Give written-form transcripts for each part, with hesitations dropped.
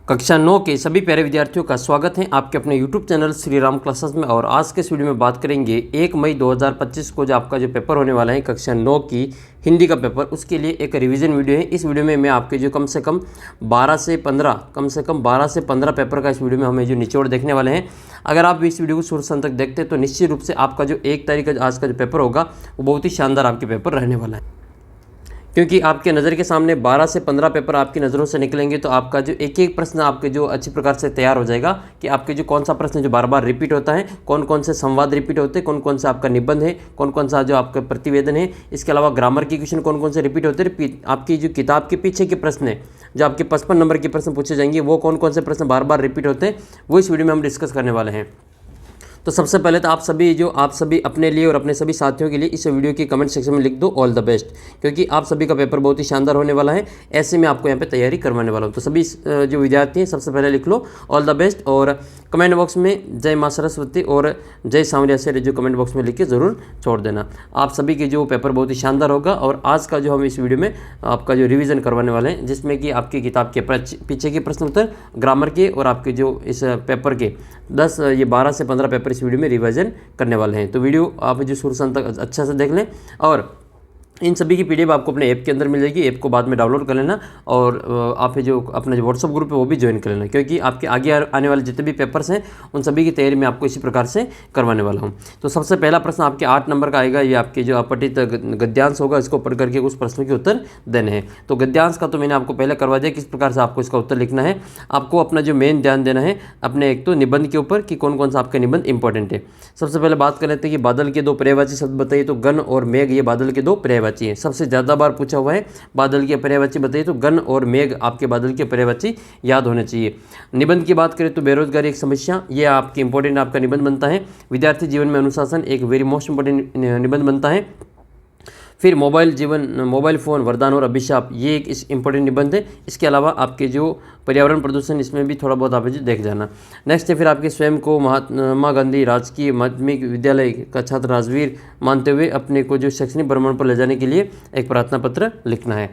कक्षा 9 के सभी प्यारे विद्यार्थियों का स्वागत है आपके अपने YouTube channel Shri Ram classes में। और आज के इस वीडियो में बात करेंगे 1 मई 2025 को जो आपका जो पेपर होने वाला है कक्षा 9 की हिंदी का पेपर, उसके लिए एक रिवीजन वीडियो है। इस वीडियो में मैं आपके जो कम से कम 12 से 15 पेपर का इस वीडियो में हमें जो निचोड़ देखने वाले हैं। अगर आप इस वीडियो को शुरू से अंत तक देखते हैं तो निश्चित रूप से आपका जो 1 तारीख का आज का जो पेपर होगा वो बहुत ही शानदार आपके पेपर रहने वाला है, क्योंकि आपके नज़र के सामने 12 से 15 पेपर आपकी नज़रों से निकलेंगे। तो आपका जो एक एक प्रश्न आपके जो अच्छी प्रकार से तैयार हो जाएगा कि आपके जो कौन सा प्रश्न जो बार बार रिपीट होता है, कौन कौन से संवाद रिपीट होते हैं, कौन कौन सा आपका निबंध है, कौन कौन सा जो आपका प्रतिवेदन है, इसके अलावा ग्रामर की क्वेश्चन कौन कौन से रिपीट होते हैं, आपकी जो किताब के पीछे के प्रश्न है जो आपके 55 नंबर के प्रश्न पूछे जाएंगे वो कौन कौन से प्रश्न बार बार रिपीट होते हैं, वो इस वीडियो में हम डिस्कस करने वाले हैं। तो सबसे पहले तो आप सभी अपने लिए और अपने सभी साथियों के लिए इस वीडियो की कमेंट सेक्शन में लिख दो ऑल द बेस्ट, क्योंकि आप सभी का पेपर बहुत ही शानदार होने वाला है। ऐसे में आपको यहाँ पे तैयारी करवाने वाला हूँ। तो सभी जो विद्यार्थी हैं सबसे पहले लिख लो ऑल द बेस्ट और कमेंट बॉक्स में जय माँ सरस्वती और जय सांवरिया से जो कमेंट बॉक्स में लिख के ज़रूर छोड़ देना। आप सभी के जो पेपर बहुत ही शानदार होगा। और आज का जो हम इस वीडियो में आपका जो रिवीजन करवाने वाले हैं, जिसमें कि आपकी किताब के पीछे के प्रश्न उत्तर, ग्रामर के और आपके जो इस पेपर के 12 से 15 पेपर इस वीडियो में रिवीजन करने वाले हैं। तो वीडियो आप जो शुरू से अंत तक अच्छा से देख लें और इन सभी की पीडीएफ आपको अपने ऐप के अंदर मिल जाएगी। ऐप को बाद में डाउनलोड कर लेना और आप जो अपना जो व्हाट्सअप ग्रुप है वो भी ज्वाइन कर लेना, क्योंकि आपके आगे आने वाले जितने भी पेपर्स हैं उन सभी की तैयारी मैं आपको इसी प्रकार से करवाने वाला हूं। तो सबसे पहला प्रश्न आपके 8 नंबर का आएगा। ये आपके जो अपठित गद्यांश होगा, इसको पढ़ करके उस प्रश्नों के उत्तर देने हैं। तो गद्यांश का तो मैंने आपको पहले करवा दिया किस प्रकार से आपको इसका उत्तर लिखना है। आपको अपना जो मेन ध्यान देना है अपने एक तो निबंध के ऊपर कि कौन कौन सा आपका निबंध इंपॉर्टेंट है। सबसे पहले बात कर लेते हैं कि बादल के 2 पर्यायवाची शब्द बताइए। तो गण और मेघ ये बादल के 2 पर्यायवाची हैं। सबसे ज़्यादा बार पूछा हुआ है बादल के पर्यायवाची बताइए। तो गण और मेघ आपके बादल के पर्यायवाची याद होने चाहिए। निबंध की बात करें तो बेरोजगारी एक समस्या, ये आपकी इंपॉर्टेंट आपका निबंध बनता है। विद्यार्थी जीवन में अनुशासन एक वेरी मोस्ट इंपॉर्टेंट निबंध बनता है। फिर मोबाइल फ़ोन वरदान और अभिशाप, ये एक इंपॉर्टेंट निबंध है। इसके अलावा आपके जो पर्यावरण प्रदूषण, इसमें भी थोड़ा बहुत आप देख जाना। नेक्स्ट है फिर आपके स्वयं को महात्मा गांधी राजकीय माध्यमिक विद्यालय का छात्र राजवीर मानते हुए अपने को जो शैक्षणिक भ्रमण पर ले जाने के लिए एक प्रार्थना पत्र लिखना है।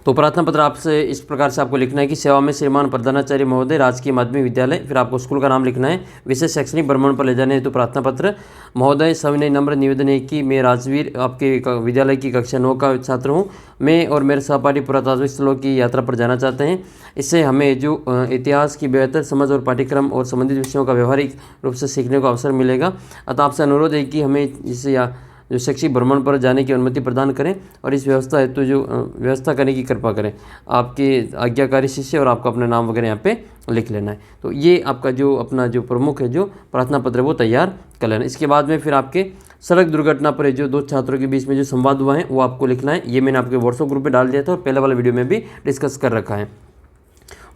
तो प्रार्थना पत्र आपसे इस प्रकार से आपको लिखना है कि सेवा में श्रीमान प्रधानाचार्य महोदय राजकीय माध्यमिक विद्यालय, फिर आपको स्कूल का नाम लिखना है। विशेष शैक्षणिक भ्रमण पर ले जाने हेतु प्रार्थना पत्र। महोदय सविनय नम्र निवेदन है कि मैं राजवीर आपके विद्यालय की कक्षा 9 का छात्र हूँ। मैं और मेरे सहपाठी पुरातात्विक स्थलों की यात्रा पर जाना चाहते हैं। इससे हमें जो इतिहास की बेहतर समझ और पाठ्यक्रम और संबंधित विषयों का व्यवहारिक रूप से सीखने का अवसर मिलेगा। अतः आपसे अनुरोध है कि हमें इसे जो शैक्षिक भ्रमण पर जाने की अनुमति प्रदान करें और इस व्यवस्था हेतु जो व्यवस्था करने की कृपा करें। आपके आज्ञाकारी शिष्य और आपका अपना नाम वगैरह यहाँ पे लिख लेना है। तो ये आपका जो अपना जो प्रमुख है जो प्रार्थना पत्र है वो तैयार कर लेना। इसके बाद में फिर आपके सड़क दुर्घटना पर जो 2 छात्रों के बीच में जो संवाद हुआ है वो आपको लिखना है। ये मैंने आपके व्हाट्सएप ग्रुप में डाल दिया था और पहले वाला वीडियो में भी डिस्कस कर रखा है।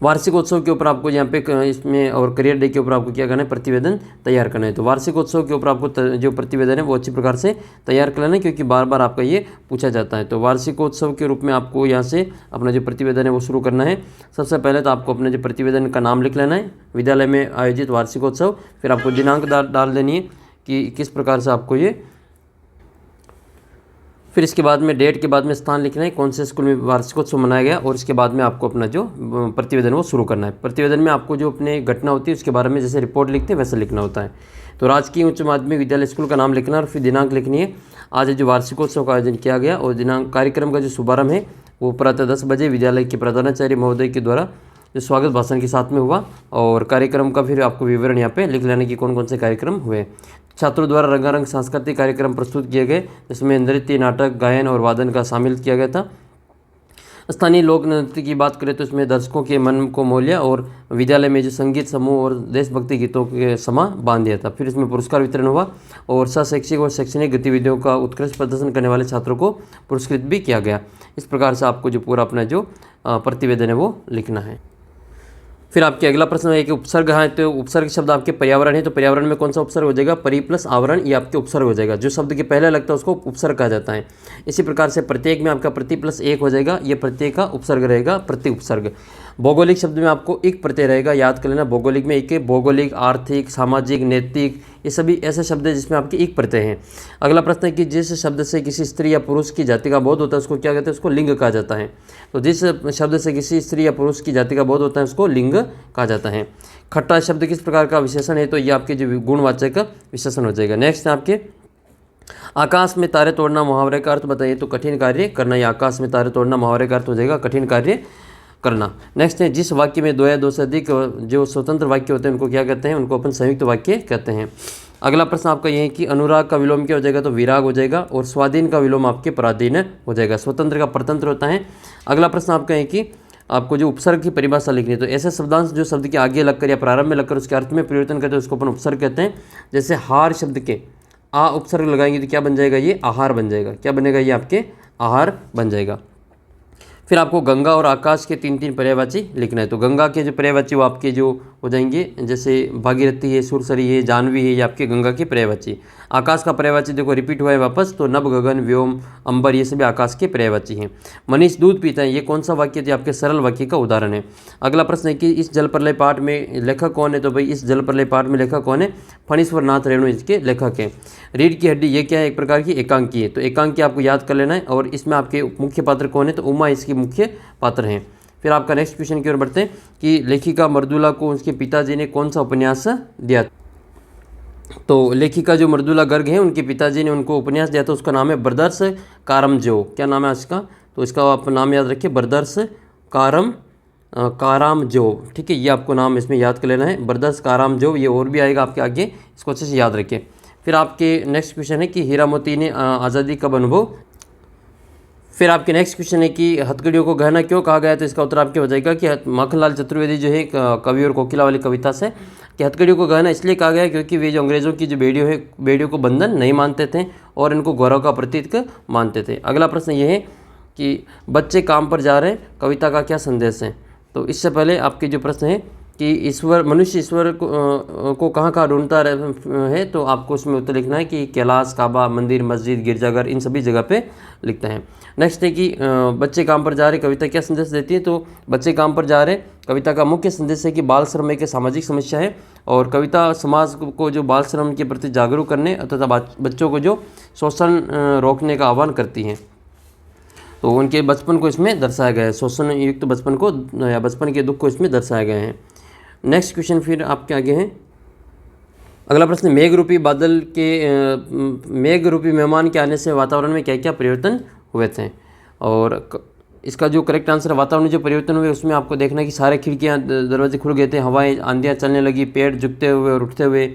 वार्षिकोत्सव के ऊपर आपको यहाँ पे इसमें और करियर डे के ऊपर आपको क्या करना है, प्रतिवेदन तैयार करना है। तो वार्षिकोत्सव के ऊपर आपको जो प्रतिवेदन है वो अच्छी प्रकार से तैयार कर लेना है, क्योंकि बार बार आपका ये पूछा जाता है। तो वार्षिकोत्सव के रूप में आपको यहाँ से अपना जो प्रतिवेदन है वो शुरू करना है। सबसे पहले तो आपको अपने जो प्रतिवेदन का नाम लिख लेना है, विद्यालय में आयोजित वार्षिकोत्सव, फिर आपको दिनांक डाल देनी है कि किस प्रकार से आपको ये, फिर इसके बाद में डेट के बाद में स्थान लिखना है, कौन से स्कूल में वार्षिकोत्सव मनाया गया, और इसके बाद में आपको अपना जो प्रतिवेदन वो शुरू करना है। प्रतिवेदन में आपको जो अपने घटना होती है उसके बारे में जैसे रिपोर्ट लिखते हैं वैसे लिखना होता है। तो राजकीय उच्च माध्यमिक विद्यालय स्कूल का नाम लिखना और फिर दिनांक लिखनी है, आज जो वार्षिकोत्सव का आयोजन किया गया, और दिनांक कार्यक्रम का जो शुभारंभ है वो प्रातः 10 बजे विद्यालय के प्रधानाचार्य महोदय के द्वारा जो स्वागत भाषण के साथ में हुआ। और कार्यक्रम का फिर आपको विवरण यहाँ पे लिख लेने की कौन कौन से कार्यक्रम हुए। छात्रों द्वारा रंगारंग सांस्कृतिक कार्यक्रम प्रस्तुत किए गए, जिसमें नृत्य, नाटक, गायन और वादन का शामिल किया गया था। स्थानीय लोक नृत्य की बात करें तो इसमें दर्शकों के मन को मोह लिया और विद्यालय में जो संगीत समूह और देशभक्ति गीतों के समा बांध दिया था। फिर इसमें पुरस्कार वितरण हुआ और शैक्षिक और शैक्षणिक गतिविधियों का उत्कृष्ट प्रदर्शन करने वाले छात्रों को पुरस्कृत भी किया गया। इस प्रकार से आपको जो पूरा अपना जो प्रतिवेदन है वो लिखना है। फिर आपके अगला प्रश्न है कि उपसर्ग है, तो उपसर्ग शब्द आपके पर्यावरण है। तो पर्यावरण में कौन सा उपसर्ग हो जाएगा, परि प्लस आवरण, ये आपके उपसर्ग हो जाएगा। जो शब्द के पहले लगता है उसको उपसर्ग कहा जाता है। इसी प्रकार से प्रत्येक में आपका प्रति प्लस 1 हो जाएगा, ये प्रत्येक का उपसर्ग रहेगा, प्रति उपसर्ग। भौगोलिक शब्द में आपको एक प्रत्यय रहेगा, याद कर लेना। भौगोलिक में एक है, भौगोलिक, आर्थिक, सामाजिक, नैतिक, ये सभी ऐसे शब्द हैं जिसमें आपकी एक प्रत्यय हैं। अगला प्रश्न है कि जिस शब्द से किसी स्त्री या पुरुष की जाति का बोध होता है उसको क्या कहते हैं, उसको लिंग कहा जाता है। तो जिस शब्द से किसी स्त्री या पुरुष की जाति का बोध होता है उसको लिंग कहा जाता है। खट्टा शब्द किस प्रकार का विशेषण है, तो ये आपके जो गुणवाचक विशेषण हो जाएगा। नेक्स्ट है आपके आकाश में तारे तोड़ना मुहावरे का अर्थ बताइए, तो कठिन कार्य करना। या आकाश में तारे तोड़ना मुहावरे का अर्थ हो जाएगा कठिन कार्य करना। नेक्स्ट है जिस वाक्य में दो या दो से अधिक जो स्वतंत्र वाक्य होते हैं उनको क्या कहते हैं, उनको अपन संयुक्त वाक्य कहते हैं। अगला प्रश्न आपका यह है कि अनुराग का विलोम क्या हो जाएगा, तो विराग हो जाएगा। और स्वाधीन का विलोम आपके पराधीन हो जाएगा। स्वतंत्र का परतंत्र होता है। अगला प्रश्न आपका है कि आपको जो उपसर्ग की परिभाषा लिखनी है, तो ऐसे शब्दांश जो शब्द के आगे लगकर या प्रारंभ में लगकर उसके अर्थ में परिवर्तन करते हैं उसको अपन उपसर्ग कहते हैं। जैसे हार शब्द के आ उपसर्ग लगाएंगे तो क्या बन जाएगा, ये आहार बन जाएगा। क्या बनेगा, ये आपके आहार बन जाएगा। फिर आपको गंगा और आकाश के तीन तीन पर्यायवाची लिखना है। तो गंगा के जो पर्यायवाची वो आपके जो हो जाएंगे, जैसे भागीरथी है, सुरसरी है, जानवी है, ये आपके गंगा के पर्यायवाची। आकाश का पर्यायवाची देखो रिपीट हुआ है वापस, तो नभ, गगन, व्योम, अंबर, ये सभी आकाश के पर्यायवाची हैं। मनीष दूध पीता है, ये कौन सा वाक्य है, आपके सरल वाक्य का उदाहरण है। अगला प्रश्न है कि इस जल प्रलय पाठ में लेखक कौन है, तो भाई इस जल प्रलय पाठ में लेखक कौन है, फणीश्वर नाथ रेणु इसके लेखक हैं। रीढ़ की हड्डी ये क्या है, एक प्रकार की एकांकी है। तो एकांकी आपको याद कर लेना है। और इसमें आपके मुख्य पात्र कौन है, तो उमा इसकी मुख्य पात्र हैं। फिर आपका नेक्स्ट क्वेश्चन की ओर बढ़ते हैं कि लेखिका मृदुला को उसके पिताजी ने कौन सा उपन्यास दिया। तो लेखिका जो मृदुला गर्ग हैं उनके पिताजी ने उनको उपन्यास दिया था, उसका नाम है ब्रदर्स कारामजोव। क्या नाम है इसका, तो इसका आप नाम याद रखिए, ब्रदर्स कारामजोव। ठीक है, ये आपको नाम इसमें याद कर लेना है, ब्रदर्स कारामजोव। ये और भी आएगा आपके आगे, इसको अच्छे से याद रखिए। फिर आपके नेक्स्ट क्वेश्चन है कि हीरा मोती ने आज़ादी कब अनुभव। फिर आपके नेक्स्ट क्वेश्चन है कि हथकड़ियों को गहना क्यों कहा गया, तो इसका उत्तर आपके हो जाएगा कि माखनलाल चतुर्वेदी जो है कवि और कोकिला वाली कविता से, कि हथकड़ियों को गहना इसलिए कहा गया क्योंकि वे जो अंग्रेज़ों की जो बेड़ियों को बंधन नहीं मानते थे और इनको गौरव का प्रतीक मानते थे। अगला प्रश्न ये है कि बच्चे काम पर जा रहे हैं, कविता का क्या संदेश है। तो इससे पहले आपके जो प्रश्न है कि मनुष्य ईश्वर को कहाँ कहाँ ढूंढता है, तो आपको उसमें उत्तर लिखना है कि कैलाश, काबा, मंदिर, मस्जिद, गिरजाघर, इन सभी जगह पे लिखते हैं। नेक्स्ट है कि बच्चे काम पर जा रहे, कविता क्या संदेश देती है। तो बच्चे काम पर जा रहे, कविता का मुख्य संदेश है कि बाल श्रम एक सामाजिक समस्या है और कविता समाज को जो बाल श्रम के प्रति जागरूक करने तथा बच्चों को जो शोषण रोकने का आह्वान करती हैं। तो उनके बचपन को इसमें दर्शाया गया है, शोषण युक्त बचपन को या बचपन के दुख को इसमें दर्शाया गया है। नेक्स्ट क्वेश्चन फिर आपके आगे हैं। अगला प्रश्न, मेघ रूपी मेहमान के आने से वातावरण में क्या क्या परिवर्तन हुए थे। और इसका जो करेक्ट आंसर है, वातावरण में जो परिवर्तन हुए उसमें आपको देखना है कि सारे खिड़कियां दरवाजे खुल गए थे, हवाएं आंधियां चलने लगी, पेड़ झुकते हुए और उठते हुए,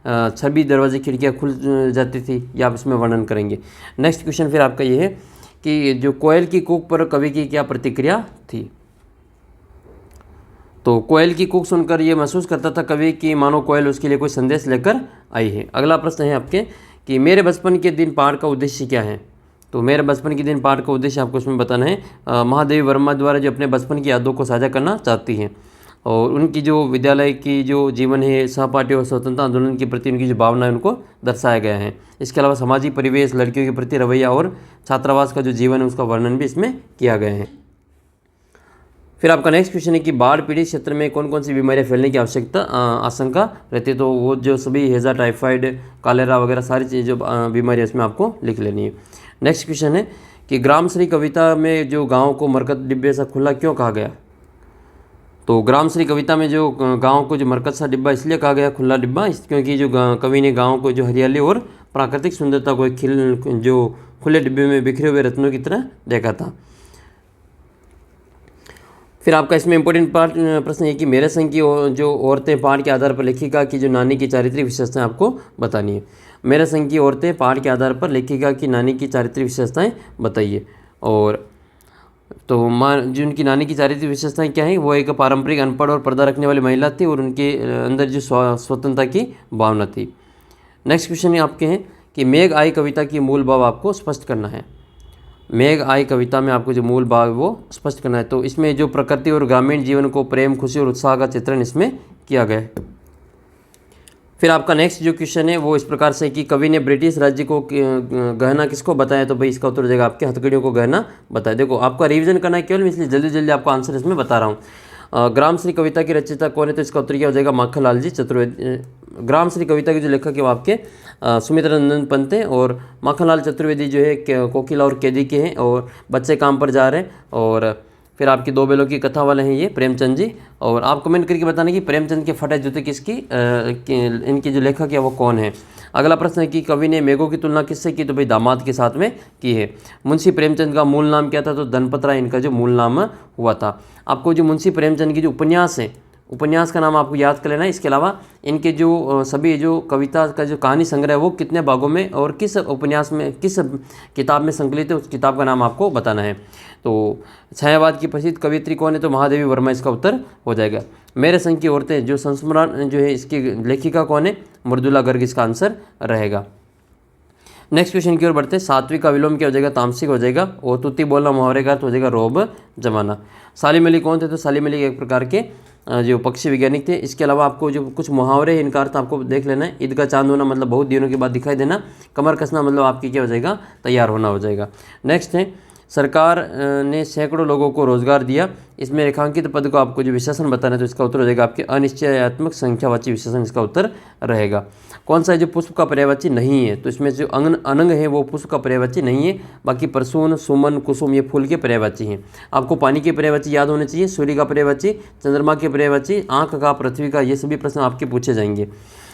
सभी दरवाजे खिड़कियां खुल जाती थी। ये आप इसमें वर्णन करेंगे। नेक्स्ट क्वेश्चन फिर आपका ये है कि जो कोयल की कूक पर कवि की क्या प्रतिक्रिया थी। तो कोयल की कूक सुनकर ये महसूस करता था कवि कि मानो कोयल उसके लिए कोई संदेश लेकर आई है। अगला प्रश्न है आपके कि मेरे बचपन के दिन पाठ का उद्देश्य क्या है। तो मेरे बचपन के दिन पाठ का उद्देश्य आपको इसमें बताना है, महादेवी वर्मा द्वारा जो अपने बचपन की यादों को साझा करना चाहती हैं और उनकी जो विद्यालय की जो जीवन है, सहपाठी और स्वतंत्रता आंदोलन के प्रति उनकी जो भावना है उनको दर्शाया गया है। इसके अलावा सामाजिक परिवेश, लड़कियों के प्रति रवैया और छात्रावास का जो जीवन है उसका वर्णन भी इसमें किया गया है। फिर आपका नेक्स्ट क्वेश्चन है कि बाढ़ पीड़ित क्षेत्र में कौन कौन सी बीमारियां फैलने की आशंका रहती है। तो वो जो सभी हैजा, टाइफाइड, कॉलेरा वगैरह सारी चीज़ जो बीमारियां इसमें आपको लिख लेनी है। नेक्स्ट क्वेश्चन है कि ग्रामश्री कविता में जो गाँव को मरकत डिब्बे सा खुला क्यों कहा गया। तो ग्रामश्री कविता में जो गाँव को जो मरकत सा डिब्बा इसलिए कहा गया, खुला डिब्बा, क्योंकि जो कवि ने गाँव को जो हरियाली और प्राकृतिक सुंदरता को जो खुले डिब्बे में बिखरे हुए रत्नों की तरह देखा था। फिर आपका इसमें इंपॉर्टेंट प्रश्न है कि मेरे संग की जो औरतें पाठ के आधार पर लेखिका की जो नानी की चारित्रिक विशेषताएं आपको बतानी है। मेरे संग की औरतें पाठ के आधार पर लेखिका की नानी की चारित्रिक विशेषताएं बताइए। और तो जो उनकी नानी की चारित्रिक विशेषताएं क्या है, वो एक पारंपरिक अनपढ़ और पर्दा रखने वाली महिला थी और उनके अंदर जो स्वतंत्रता की भावना थी। नेक्स्ट क्वेश्चन आपके हैं कि मेघ आई कविता की मूल भाव आपको स्पष्ट करना है। मेघ आई कविता में आपको जो मूल भाव वो स्पष्ट करना है। तो इसमें जो प्रकृति और ग्रामीण जीवन को प्रेम, खुशी और उत्साह का चित्रण इसमें किया गया है। फिर आपका नेक्स्ट जो क्वेश्चन है वो इस प्रकार से कि कवि ने ब्रिटिश राज्य को गहना किसको बताया। तो भाई इसका उत्तर हो जाएगा आपके हथकड़ियों को गहना बताया। देखो आपका रिवीजन करना है केवल, इसलिए जल्दी जल्दी आपको आंसर इसमें बता रहा हूँ। ग्रामश्री कविता की रचयिता कौन है, तो इसका उत्तर क्या हो जाएगा, ग्राम श्री कविता के जो लेखक है वो आपके सुमित्रा नंदन पंत हैं, और माखनलाल चतुर्वेदी जो है कोकिला और कैदी के हैं, और बच्चे काम पर जा रहे हैं। और फिर आपकी दो बेलों की कथा वाले हैं ये प्रेमचंद जी। और आप कमेंट करके बताना कि प्रेमचंद के फटे जूते किसकी इनकी जो लेखक है वो कौन है। अगला प्रश्न है कि कवि ने मेघों की तुलना किससे की, तो भाई दामाद के साथ में की है। मुंशी प्रेमचंद का मूल नाम क्या था, तो धनपत राय इनका जो मूल नाम हुआ था। आपको जो मुंशी प्रेमचंद की जो उपन्यास है, उपन्यास का नाम आपको याद कर लेना है। इसके अलावा इनके जो सभी जो कविता का जो कहानी संग्रह है वो कितने भागों में और किस उपन्यास में, किस किताब में संकलित है, उस किताब का नाम आपको बताना है। तो छायावाद की प्रसिद्ध कवियत्री कौन है, तो महादेवी वर्मा इसका उत्तर हो जाएगा। मेरे संग की औरतें जो संस्मरण जो है इसकी लेखिका कौन है, मृदुला गर्ग इसका आंसर रहेगा। नेक्स्ट क्वेश्चन की ओर बढ़ते हैं। सात्विक का विलोम क्या हो जाएगा, तामसिक हो जाएगा। और तुति बोलना मुहावरे का अर्थ हो जाएगा रोब जमाना। सालिम अली कौन थे, तो सालिम अली एक प्रकार के जो पक्षी वैज्ञानिक थे। इसके अलावा आपको जो कुछ मुहावरे हैं इनका अर्थ आपको देख लेना है। ईद का चांद होना मतलब बहुत दिनों के बाद दिखाई देना। कमर कसना मतलब आपकी क्या हो जाएगा, तैयार होना हो जाएगा। नेक्स्ट है सरकार ने सैकड़ों लोगों को रोजगार दिया। इसमें रेखांकित पद को आपको जो विशेषण बताना है तो इसका उत्तर हो जाएगा आपके अनिश्चयात्मक संख्यावाची विशेषण इसका उत्तर रहेगा। कौन सा है जो पुष्प का पर्यायवाची नहीं है, तो इसमें जो अनंग है वो पुष्प का पर्यायवाची नहीं है। बाकी परसून, सुमन, कुसुम ये फूल के पर्यायवाची हैं। आपको पानी के पर्यायवाची याद होने चाहिए, सूर्य का पर्यायवाची, चंद्रमा के पर्यायवाची, आँख का, पृथ्वी का, ये सभी प्रश्न आपके पूछे जाएंगे।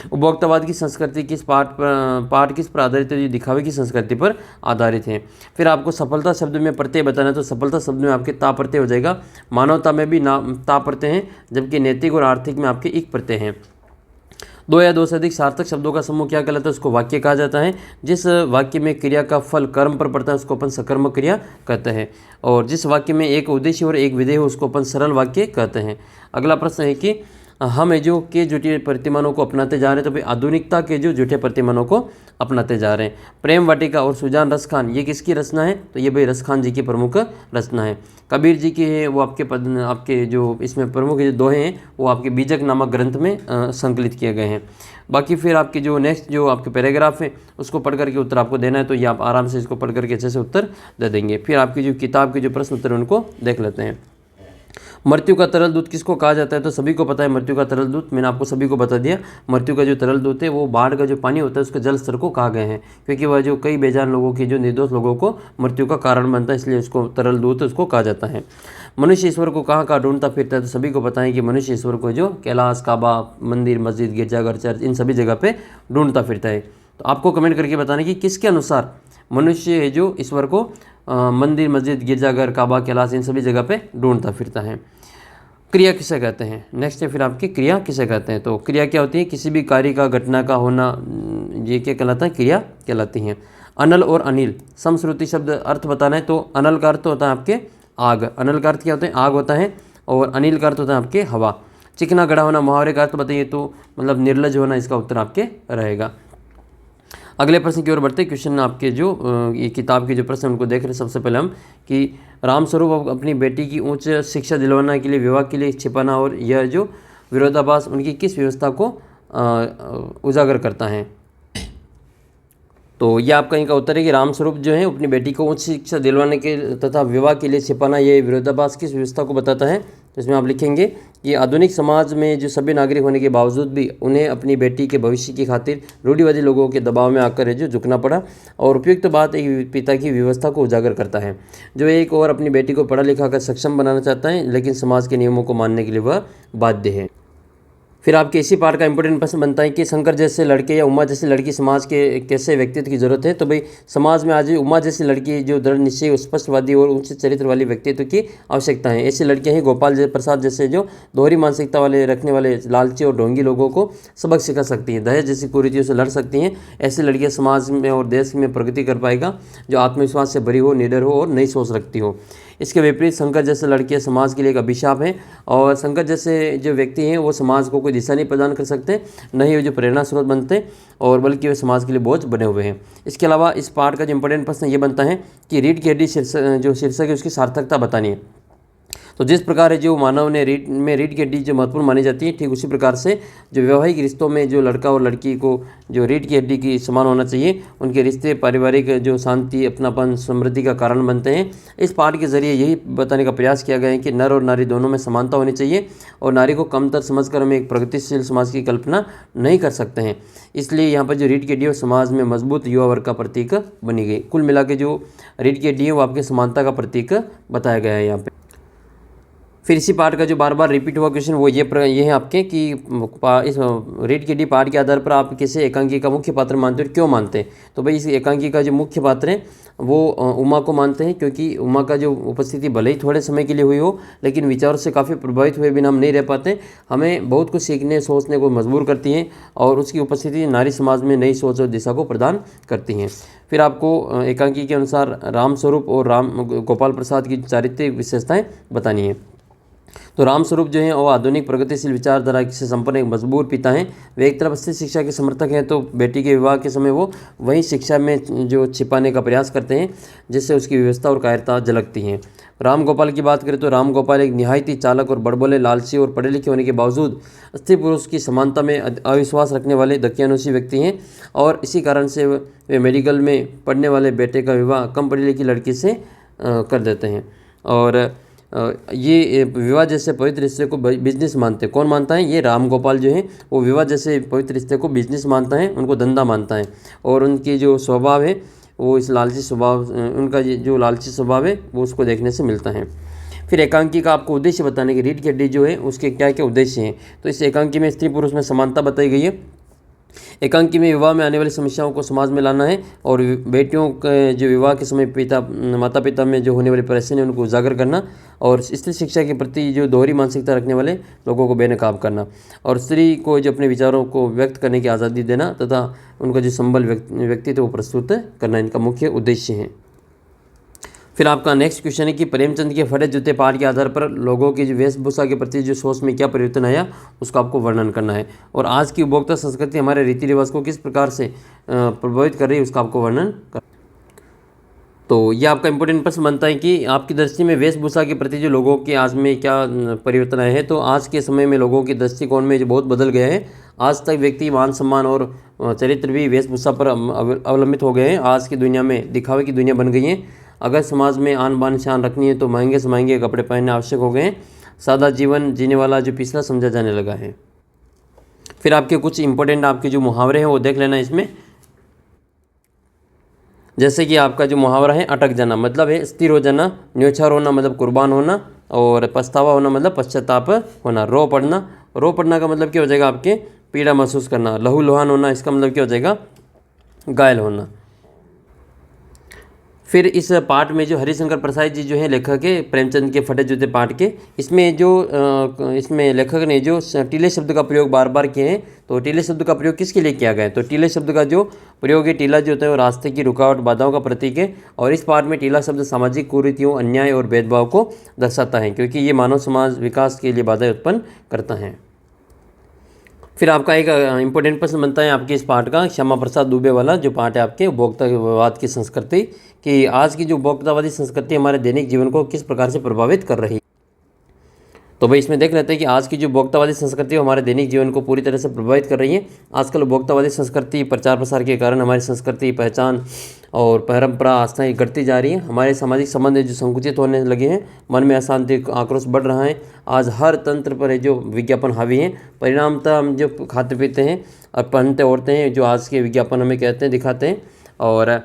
उपभोक्तावाद की संस्कृति किस पाठ किस पर आधारित है, दिखावे की संस्कृति पर आधारित है। फिर आपको सफलता शब्द में प्रत्यय बताना है तो सफलता शब्द में आपके ता प्रत्यय हो जाएगा। मानवता में भी ना ता प्रत्यय हैं, जबकि नैतिक और आर्थिक में आपके इक प्रत्यय हैं। दो या दो से अधिक सार्थक शब्दों का समूह क्या कहलाता है, उसको वाक्य कहा जाता है। जिस वाक्य में क्रिया का फल कर्म पर पड़ता है उसको अपन सकर्मक क्रिया कहते हैं। और जिस वाक्य में एक उद्देश्य और एक विधेय हो उसको अपन सरल वाक्य कहते हैं। अगला प्रश्न है कि हम जो के झूठे प्रतिमानों को अपनाते जा रहे हैं, तो भाई आधुनिकता के जो झूठे प्रतिमानों को अपनाते जा रहे हैं। प्रेम वाटिका और सुजान रसखान ये किसकी रचना है, तो ये भाई रसखान जी की प्रमुख रचना है। कबीर जी की है वो आपके जो इसमें प्रमुख जो दोहे हैं वो आपके बीजक नामक ग्रंथ में संकलित किए गए हैं। बाकी फिर आपके जो नेक्स्ट जो आपके पैराग्राफ है उसको पढ़ करके उत्तर आपको देना है, तो ये आप आराम से इसको पढ़ करके अच्छे से उत्तर दे देंगे। फिर आपकी जो किताब के जो प्रश्न उत्तर उनको देख लेते हैं। मृत्यु का तरल दूत किसको कहा जाता है, तो सभी को पता है मृत्यु का तरल दूत, मैंने आपको सभी को बता दिया। मृत्यु का जो तरल दूत है वो बाढ़ का जो पानी होता है उसके जल स्तर को कहा गए हैं, क्योंकि वह जो कई बेजान लोगों की जो निर्दोष लोगों को मृत्यु का कारण बनता है, इसलिए उसको तरल दूत उसको कहा जाता है। मनुष्य ईश्वर को कहाँ कहाँ ढूंढता फिरता है, तो सभी को पता है कि मनुष्य ईश्वर को जो कैलाश, काबा, मंदिर, मस्जिद, गिरजाघर, चर्च इन सभी जगह पे ढूंढता फिरता है। तो आपको कमेंट करके बताना कि किसके अनुसार मनुष्य है जो ईश्वर को मंदिर, मस्जिद, गिरजाघर, काबा, कैलाश इन सभी जगह पे ढूंढता फिरता है। क्रिया किसे कहते हैं, नेक्स्ट है फिर आपकी क्रिया किसे कहते हैं। तो क्रिया क्या होती है, किसी भी कार्य का, घटना का होना, ये क्या कहलाता है, क्रिया कहलाती हैं। अनल और अनिल समश्रुति शब्द अर्थ बताना है, तो अनल का अर्थ होता है आपके आग, अनल का अर्थ क्या होता है, आग होता है। और अनिल का अर्थ होता है आपके हवा। चिकना गड़ा होना मुहावरे का अर्थ बताइए, तो मतलब निर्लज होना इसका उत्तर आपके रहेगा। अगले प्रश्न की ओर बढ़ते। क्वेश्चन आपके जो ये किताब के जो प्रश्न उनको देख रहे हैं। सबसे पहले हम कि रामस्वरूप अपनी बेटी की उच्च शिक्षा दिलवाने के लिए विवाह के लिए छिपाना और यह जो विरोधाभास उनकी किस व्यवस्था को उजागर करता है, तो यह आपका इनका उत्तर है कि रामस्वरूप जो है अपनी बेटी को उच्च शिक्षा दिलवाने के तथा विवाह के लिए छिपाना ये विरोधाभास किस व्यवस्था को बताता है। तो इसमें आप लिखेंगे कि आधुनिक समाज में जो सभी नागरिक होने के बावजूद भी उन्हें अपनी बेटी के भविष्य की खातिर रूढ़िवादी लोगों के दबाव में आकर जो झुकना पड़ा, और उपयुक्त बात एक पिता की व्यवस्था को उजागर करता है जो एक और अपनी बेटी को पढ़ा लिखा कर सक्षम बनाना चाहता है, लेकिन समाज के नियमों को मानने के लिए वह बाध्य है। फिर आपके इसी पार्ट का इंपॉर्टेंट प्रश्न बनता है कि शंकर जैसे लड़के या उमा जैसी लड़की समाज के कैसे व्यक्तित्व की जरूरत है। तो भाई समाज में आज उमा जैसी लड़की जो दृढ़ निश्चय, स्पष्टवादी और उच्च चरित्र वाली व्यक्तित्व की आवश्यकता है। ऐसी लड़कियां हैं गोपाल प्रसाद जैसे जो दोहरी मानसिकता वाले रखने वाले लालची और ढोंगी लोगों को सबक सिखा सकती हैं, दहेज जैसी कुरीतियों से लड़ सकती हैं। ऐसी लड़कियाँ समाज में और देश में प्रगति कर पाएगा जो आत्मविश्वास से भरी हो, निडर हो और नई सोच रखती हो। इसके विपरीत शंकर जैसे लड़कियाँ समाज के लिए एक अभिशाप हैं, और शंकर जैसे जो व्यक्ति हैं वो समाज को कोई दिशा नहीं प्रदान कर सकते, न ही वो जो प्रेरणा स्रोत बनते, और बल्कि वे समाज के लिए बोझ बने हुए हैं। इसके अलावा इस पार्ट का जो इंपॉर्टेंट प्रश्न ये बनता है कि रीढ़ की हड्डी जो शीर्षक है उसकी सार्थकता बतानी है। तो जिस प्रकार जो मानव ने रीढ़ की हड्डी जो महत्वपूर्ण मानी जाती है, ठीक उसी प्रकार से जो वैवाहिक रिश्तों में जो लड़का और लड़की को जो रीढ़ की हड्डी की समान होना चाहिए, उनके रिश्ते पारिवारिक जो शांति, अपनापन, समृद्धि का कारण बनते हैं। इस पाठ के जरिए यही बताने का प्रयास किया गया है कि नर और नारी दोनों में समानता होनी चाहिए और नारी को कमतर समझकर हम एक प्रगतिशील समाज की कल्पना नहीं कर सकते हैं। इसलिए यहाँ पर जो रीढ़ की हड्डी है समाज में मजबूत युवा वर्ग का प्रतीक बनी गई। कुल मिला के जो रीढ़ की हड्डी है वो आपके समानता का प्रतीक बताया गया है यहाँ पे। फिर इसी पार्ट का जो बार बार रिपीट हुआ क्वेश्चन वो ये है आपके कि इस रीढ़ की हड्डी पार्ट के आधार पर आप किसे एकांकी का मुख्य पात्र मानते हो और क्यों मानते हैं। तो भाई इस एकांकी का जो मुख्य पात्र है वो उमा को मानते हैं, क्योंकि उमा का जो उपस्थिति भले ही थोड़े समय के लिए हुई हो, लेकिन विचारों से काफ़ी प्रभावित हुए बिना हम नहीं रह पाते। हमें बहुत कुछ सीखने सोचने को मजबूर करती हैं और उसकी उपस्थिति नारी समाज में नई सोच और दिशा को प्रदान करती हैं। फिर आपको एकांकी के अनुसार राम स्वरूप और राम गोपाल प्रसाद की चारित्रिक विशेषताएँ बतानी है। तो राम स्वरूप जो हैं वो आधुनिक प्रगतिशील विचारधारा से संपन्न एक मजबूर पिता हैं। वे एक तरफ से शिक्षा के समर्थक हैं, तो बेटी के विवाह के समय वो वही शिक्षा में जो छिपाने का प्रयास करते हैं, जिससे उसकी व्यवस्था और कायरता झलकती हैं। राम गोपाल की बात करें तो राम गोपाल एक निहायत ही चालक और बड़बोले, लालची और पढ़े लिखे होने के बावजूद स्त्री पुरुष की समानता में अविश्वास रखने वाले दकियानुसी व्यक्ति हैं और इसी कारण से वे मेडिकल में पढ़ने वाले बेटे का विवाह कम पढ़ी लिखी लड़की से कर देते हैं। और ये विवाह जैसे पवित्र रिश्ते को बिजनेस मानते हैं। कौन मानता है? ये राम गोपाल जो है वो विवाह जैसे पवित्र रिश्ते को बिजनेस मानता है, उनको धंधा मानता है। और उनकी जो स्वभाव है वो इस लालची स्वभाव, उनका जो लालची स्वभाव है वो उसको देखने से मिलता है। फिर एकांकी का आपको उद्देश्य बताने की, रीढ़ की हड्डी जो है उसके क्या क्या उद्देश्य हैं। तो इस एकांकी में स्त्री पुरुष में समानता बताई गई है। एकांकी में विवाह में आने वाली समस्याओं को समाज में लाना है और बेटियों के जो विवाह के समय माता पिता में जो होने वाली परेशानी उनको उजागर करना और स्त्री शिक्षा के प्रति जो दोहरी मानसिकता रखने वाले लोगों को बेनकाब करना और स्त्री को जो अपने विचारों को व्यक्त करने की आज़ादी देना तथा उनका जो संबल व्यक्तित्व प्रस्तुत करना इनका मुख्य उद्देश्य है। फिर आपका नेक्स्ट क्वेश्चन है कि प्रेमचंद के फटे जूते पाठ के आधार पर लोगों की जो वेशभूषा के प्रति जो सोच में क्या परिवर्तन आया उसका आपको वर्णन करना है। और आज की उपभोक्ता संस्कृति हमारे रीति रिवाज को किस प्रकार से प्रभावित कर रही है उसका आपको वर्णन करना। तो ये आपका इंपॉर्टेंट प्रश्न बनता है कि आपकी दृष्टि में वेशभूषा के प्रति जो लोगों के आज में क्या परिवर्तन आए हैं। तो आज के समय में लोगों के दृष्टिकोण में जो बहुत बदल गया है। आज तक व्यक्ति मान सम्मान और चरित्र भी वेशभूषा पर अवलंबित हो गए हैं। आज की दुनिया में दिखावे की दुनिया बन गई है। अगर समाज में आन बान शान रखनी है तो महंगे से महंगे कपड़े पहनने आवश्यक हो गए हैं। सादा जीवन जीने वाला जो पिछला समझा जाने लगा है। फिर आपके कुछ इंपॉर्टेंट आपके जो मुहावरे हैं वो देख लेना इसमें। जैसे कि आपका जो मुहावरा है अटक जाना मतलब है स्थिर हो जाना, न्योछावर होना मतलब कुर्बान होना और पछतावा होना मतलब पश्चाताप होना। रो पड़ना का मतलब क्या हो जाएगा आपके पीड़ा महसूस करना। लहू लुहान होना इसका मतलब क्या हो जाएगा घायल होना। फिर इस पाठ में जो हरिशंकर प्रसाद जी जो है लेखक है प्रेमचंद के फटे जूते पाठ के, इसमें लेखक ने जो टीले शब्द का प्रयोग बार बार किए हैं। तो टीले शब्द का प्रयोग किसके लिए किया गया है? तो टीले शब्द का जो प्रयोग है, टीला जो होता है वो रास्ते की रुकावट बाधाओं का प्रतीक है और इस पाठ में टीला शब्द सामाजिक कुरीतियों, अन्याय और भेदभाव को दर्शाता है क्योंकि ये मानव समाज विकास के लिए बाधाएं उत्पन्न करता है। फिर आपका एक इंपॉर्टेंट प्रश्न बनता है आपके इस पाठ का श्यामा प्रसाद दुबे वाला जो पाठ है आपके उपभोक्तावाद की संस्कृति, कि आज की जो उपभोक्तावादी संस्कृति हमारे दैनिक जीवन को किस प्रकार से प्रभावित कर रही है। तो भाई इसमें देख लेते हैं कि आज की जो उपभोक्तावादी संस्कृति है हमारे दैनिक जीवन को पूरी तरह से प्रभावित कर रही है। आजकल उपभोक्तावादी संस्कृति प्रचार प्रसार के कारण हमारी संस्कृति, पहचान और परंपरा आस्थाएं घटती जा रही हैं। हमारे सामाजिक संबंध जो संकुचित होने लगे हैं, मन में अशांति आक्रोश बढ़ रहा है। आज हर तंत्र पर जो विज्ञापन हावी हैं, परिणामतः हम जो खाते पीते हैं और पहनते ओढ़ते हैं जो आज के विज्ञापन हमें कहते हैं, दिखाते हैं। और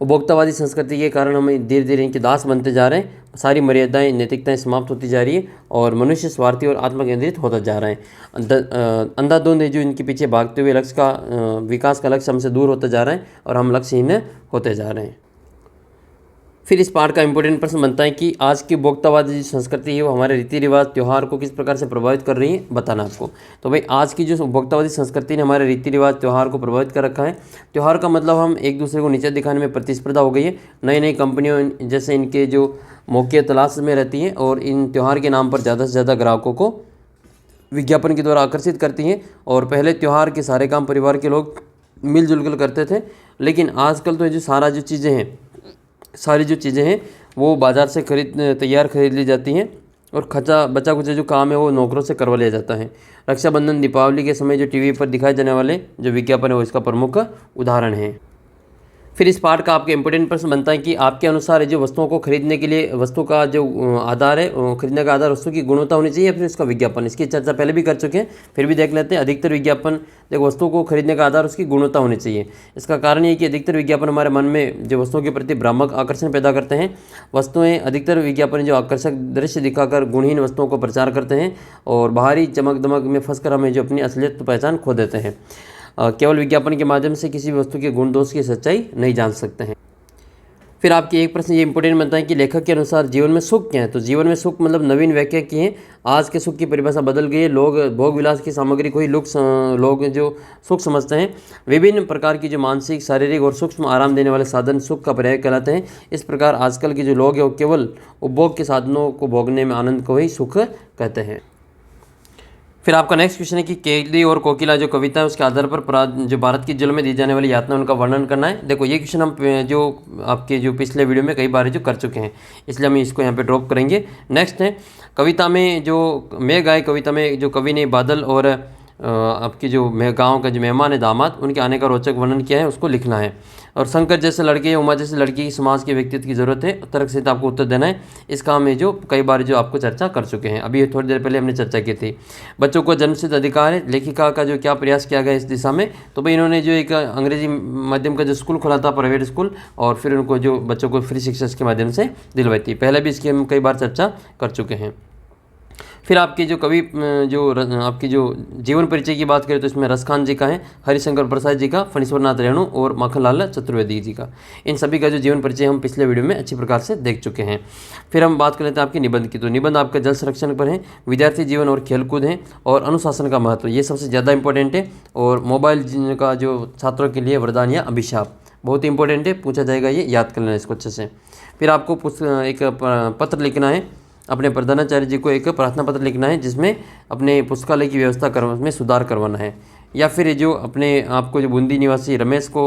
उपभोक्तावादी संस्कृति के कारण हमें धीरे धीरे इनके दास बनते जा रहे हैं। सारी मर्यादाएं, नैतिकताएं समाप्त होती जा रही है और मनुष्य स्वार्थी और आत्मकेंद्रित होता जा रहा है। अंधाधुंध जो इनके पीछे भागते हुए लक्ष्य का विकास का लक्ष्य हमसे दूर होता जा रहा है और हम लक्ष्यहीन होते जा रहे हैं। फिर इस पाठ का इंपॉर्टेंट प्रश्न बनता है कि आज की उपभोक्तावादी संस्कृति है वो हमारे रीति रिवाज त्यौहार को किस प्रकार से प्रभावित कर रही है, बताना आपको। तो भाई आज की जो उपभोक्तावादी संस्कृति ने हमारे रीति रिवाज त्यौहार को प्रभावित कर रखा है। त्यौहार का मतलब हम एक दूसरे को नीचे दिखाने में प्रतिस्पर्धा हो गई है। नई नई कंपनियों जैसे इनके जो मौके तलाश में रहती हैं और इन त्यौहार के नाम पर ज़्यादा से ज़्यादा ग्राहकों को विज्ञापन के द्वारा आकर्षित करती हैं। और पहले त्यौहार के सारे काम परिवार के लोग मिलजुल कर करते थे, लेकिन आजकल तो ये जो सारी जो चीज़ें हैं वो बाज़ार से तैयार खरीद ली जाती हैं और खचा बचा कुचा जो काम है वो नौकरों से करवा लिया जाता है। रक्षाबंधन दीपावली के समय जो टीवी पर दिखाए जाने वाले जो विज्ञापन है वो इसका प्रमुख उदाहरण है। फिर इस पार्ट का आपके इंपॉर्टेंट प्रश्न बनता है कि आपके अनुसार जो वस्तुओं को खरीदने के लिए वस्तु का जो आधार है, खरीदने का आधार वस्तु की गुणवत्ता होनी चाहिए या फिर उसका विज्ञापन। इसकी चर्चा पहले भी कर चुके हैं, फिर भी देख लेते हैं। अधिकतर विज्ञापन, देखो वस्तु को खरीदने का आधार उसकी गुणवत्ता होनी चाहिए। इसका कारण ये कि अधिकतर विज्ञापन हमारे मन में जो वस्तुओं के प्रति भ्रामक आकर्षण पैदा करते हैं। वस्तुएँ अधिकतर विज्ञापन जो आकर्षक दृश्य दिखाकर गुणहीन वस्तुओं को प्रचार करते हैं और बाहरी चमक दमक में फंसकर हमें जो अपनी असलियत पहचान खो देते हैं। केवल विज्ञापन के माध्यम से किसी भी वस्तु के गुण दोष की सच्चाई नहीं जान सकते हैं। फिर आपके एक प्रश्न ये इंपॉर्टेंट बनता है कि लेखक के अनुसार जीवन में सुख क्या है। तो जीवन में सुख मतलब नवीन व्याख्या की है। आज के सुख की परिभाषा बदल गई है। लोग भोग विलास की सामग्री को ही लोग जो सुख समझते हैं। विभिन्न प्रकार की जो मानसिक, शारीरिक और सूक्ष्म आराम देने वाले साधन सुख का पर्याय कहलाते हैं। इस प्रकार आजकल के जो लोग हैं वो केवल उपभोग के साधनों को भोगने में आनंद को ही सुख कहते हैं। फिर आपका नेक्स्ट क्वेश्चन है कि केली और कोकिला जो कविता है उसके आधार पर जो भारत की जेल में दी जाने वाली यातना उनका वर्णन करना है। देखो ये क्वेश्चन हम जो आपके जो पिछले वीडियो में कई बार जो कर चुके हैं, इसलिए हम इसको यहाँ पे ड्रॉप करेंगे। नेक्स्ट है कविता में जो मैं गाय कविता में जो कवि ने बादल और आपकी जो गाँव का जो मेहमान है दामाद, उनके आने का रोचक वर्णन किया है, उसको लिखना है। और शंकर जैसे लड़के, उमा जैसे लड़की की समाज के व्यक्तित्व की ज़रूरत है, तर्क सहित आपको उत्तर देना है। इस काम में जो कई बार जो आपको चर्चा कर चुके हैं, अभी थोड़ी देर पहले हमने चर्चा की थी। बच्चों को जन्मसिद्ध अधिकार है, लेखिका का जो क्या प्रयास किया गया इस दिशा में। तो भाई इन्होंने जो एक अंग्रेजी माध्यम का जो स्कूल खोला था, प्राइवेट स्कूल, और फिर उनको जो बच्चों को फ्री शिक्षा के माध्यम से दिलवाई थी। पहले भी इसकी हम कई बार चर्चा कर चुके हैं। फिर आपके जो कवि आपकी जो जीवन परिचय की बात करें तो इसमें रसखान जी का है, हरिशंकर प्रसाद जी का, फणीश्वरनाथ रेणु और माखनलाल चतुर्वेदी जी का। इन सभी का जो जीवन परिचय हम पिछले वीडियो में अच्छी प्रकार से देख चुके हैं। फिर हम बात कर लेते हैं आपके निबंध की। तो निबंध आपका जल संरक्षण पर है, विद्यार्थी जीवन और खेलकूद है, और अनुशासन का महत्व, ये सबसे ज़्यादा इंपॉर्टेंट है। और मोबाइल का जो छात्रों के लिए वरदान या अभिशाप, बहुत ही इंपॉर्टेंट है, पूछा जाएगा, ये याद कर लेना इसको अच्छे से। फिर आपको एक पत्र लिखना है अपने प्रधानाचार्य जी को, एक प्रार्थना पत्र लिखना है जिसमें अपने पुस्तकालय की व्यवस्था में सुधार करवाना है। या फिर जो अपने आपको जो बूंदी निवासी रमेश को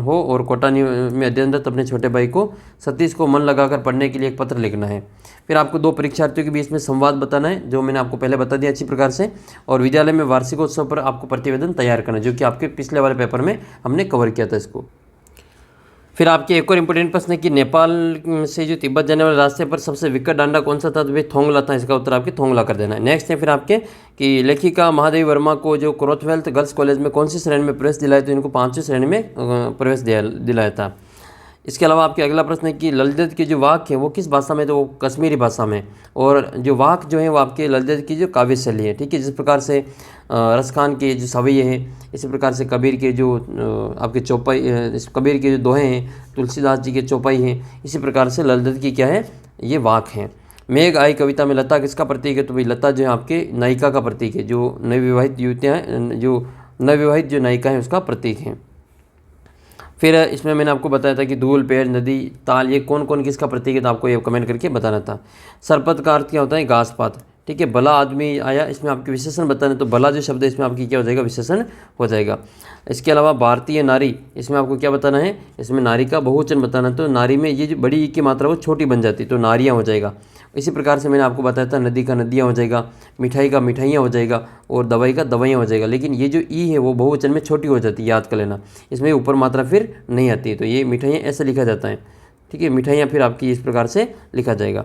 हो और कोटा में अध्ययनरत अपने छोटे भाई को सतीश को मन लगाकर पढ़ने के लिए एक पत्र लिखना है। फिर आपको दो परीक्षार्थियों के बीच में संवाद बताना है, जो मैंने आपको पहले बता दिया अच्छी प्रकार से। और विद्यालय में वार्षिकोत्सव पर आपको प्रतिवेदन तैयार करना है, जो कि आपके पिछले वाले पेपर में हमने कवर किया था इसको। फिर आपके एक और इम्पोर्टेंट प्रश्न है कि नेपाल से जो तिब्बत जाने वाले रास्ते पर सबसे विकट डांडा कौन सा था। तो भाई थोंगला था, इसका उत्तर आपके थोंगला कर देना है। नेक्स्ट है फिर आपके कि लेखिका महादेवी वर्मा को जो क्रोथवेल्थ गर्ल्स कॉलेज में कौन सी श्रेणी में प्रवेश दिलाया, तो इनको 5वीं श्रेणी में प्रवेश दिलाया था। इसके अलावा आपके अगला प्रश्न है कि ललित की जो वाक है वो किस भाषा में, तो वो कश्मीरी भाषा में। और जो वाक जो है वो आपके ललित की जो काव्य शैली है, ठीक है। जिस प्रकार से रसखान के जो सवैये हैं, इसी प्रकार से कबीर के जो आपके चौपाई, कबीर के जो दोहे हैं, तुलसीदास जी के चौपाई हैं, इसी प्रकार से ललित की क्या है, ये वाक हैं। मेघ आई कविता में लता किसका प्रतीक है, तो भाई लता जो है आपके नायिका का प्रतीक है, जो नवविवाहित युवतियाँ हैं, जो नवविवाहित जो नायिका है उसका प्रतीक है। फिर इसमें मैंने आपको बताया था कि धूल, पेड़, नदी, ताल, ये कौन कौन किसका प्रतीक है, तो आपको ये कमेंट करके बताना था। सरपत का अर्थ क्या होता है, घास पात, ठीक है। भला आदमी आया, इसमें आपके विशेषण बताना, तो भला जो शब्द है इसमें आपकी क्या हो जाएगा, विशेषण हो जाएगा। इसके अलावा भारतीय नारी, इसमें आपको क्या बताना है, इसमें नारी का बहुवचन बताना, तो नारी में ये जो बड़ी ई की मात्रा वो छोटी बन जाती, तो नारियाँ हो जाएगा। इसी प्रकार से मैंने आपको बताया था नदी का नदियाँ हो जाएगा, मिठाई का मिठाइयाँ हो जाएगा, और दवाई का दवाइयाँ हो जाएगा। लेकिन ये जो ई है वो बहुवचन में छोटी हो जाती है, याद कर लेना। इसमें ऊपर मात्रा फिर नहीं आती, तो ये मिठाइयाँ ऐसे लिखा जाता है, ठीक है। मिठाइयाँ फिर आपकी इस प्रकार से लिखा जाएगा।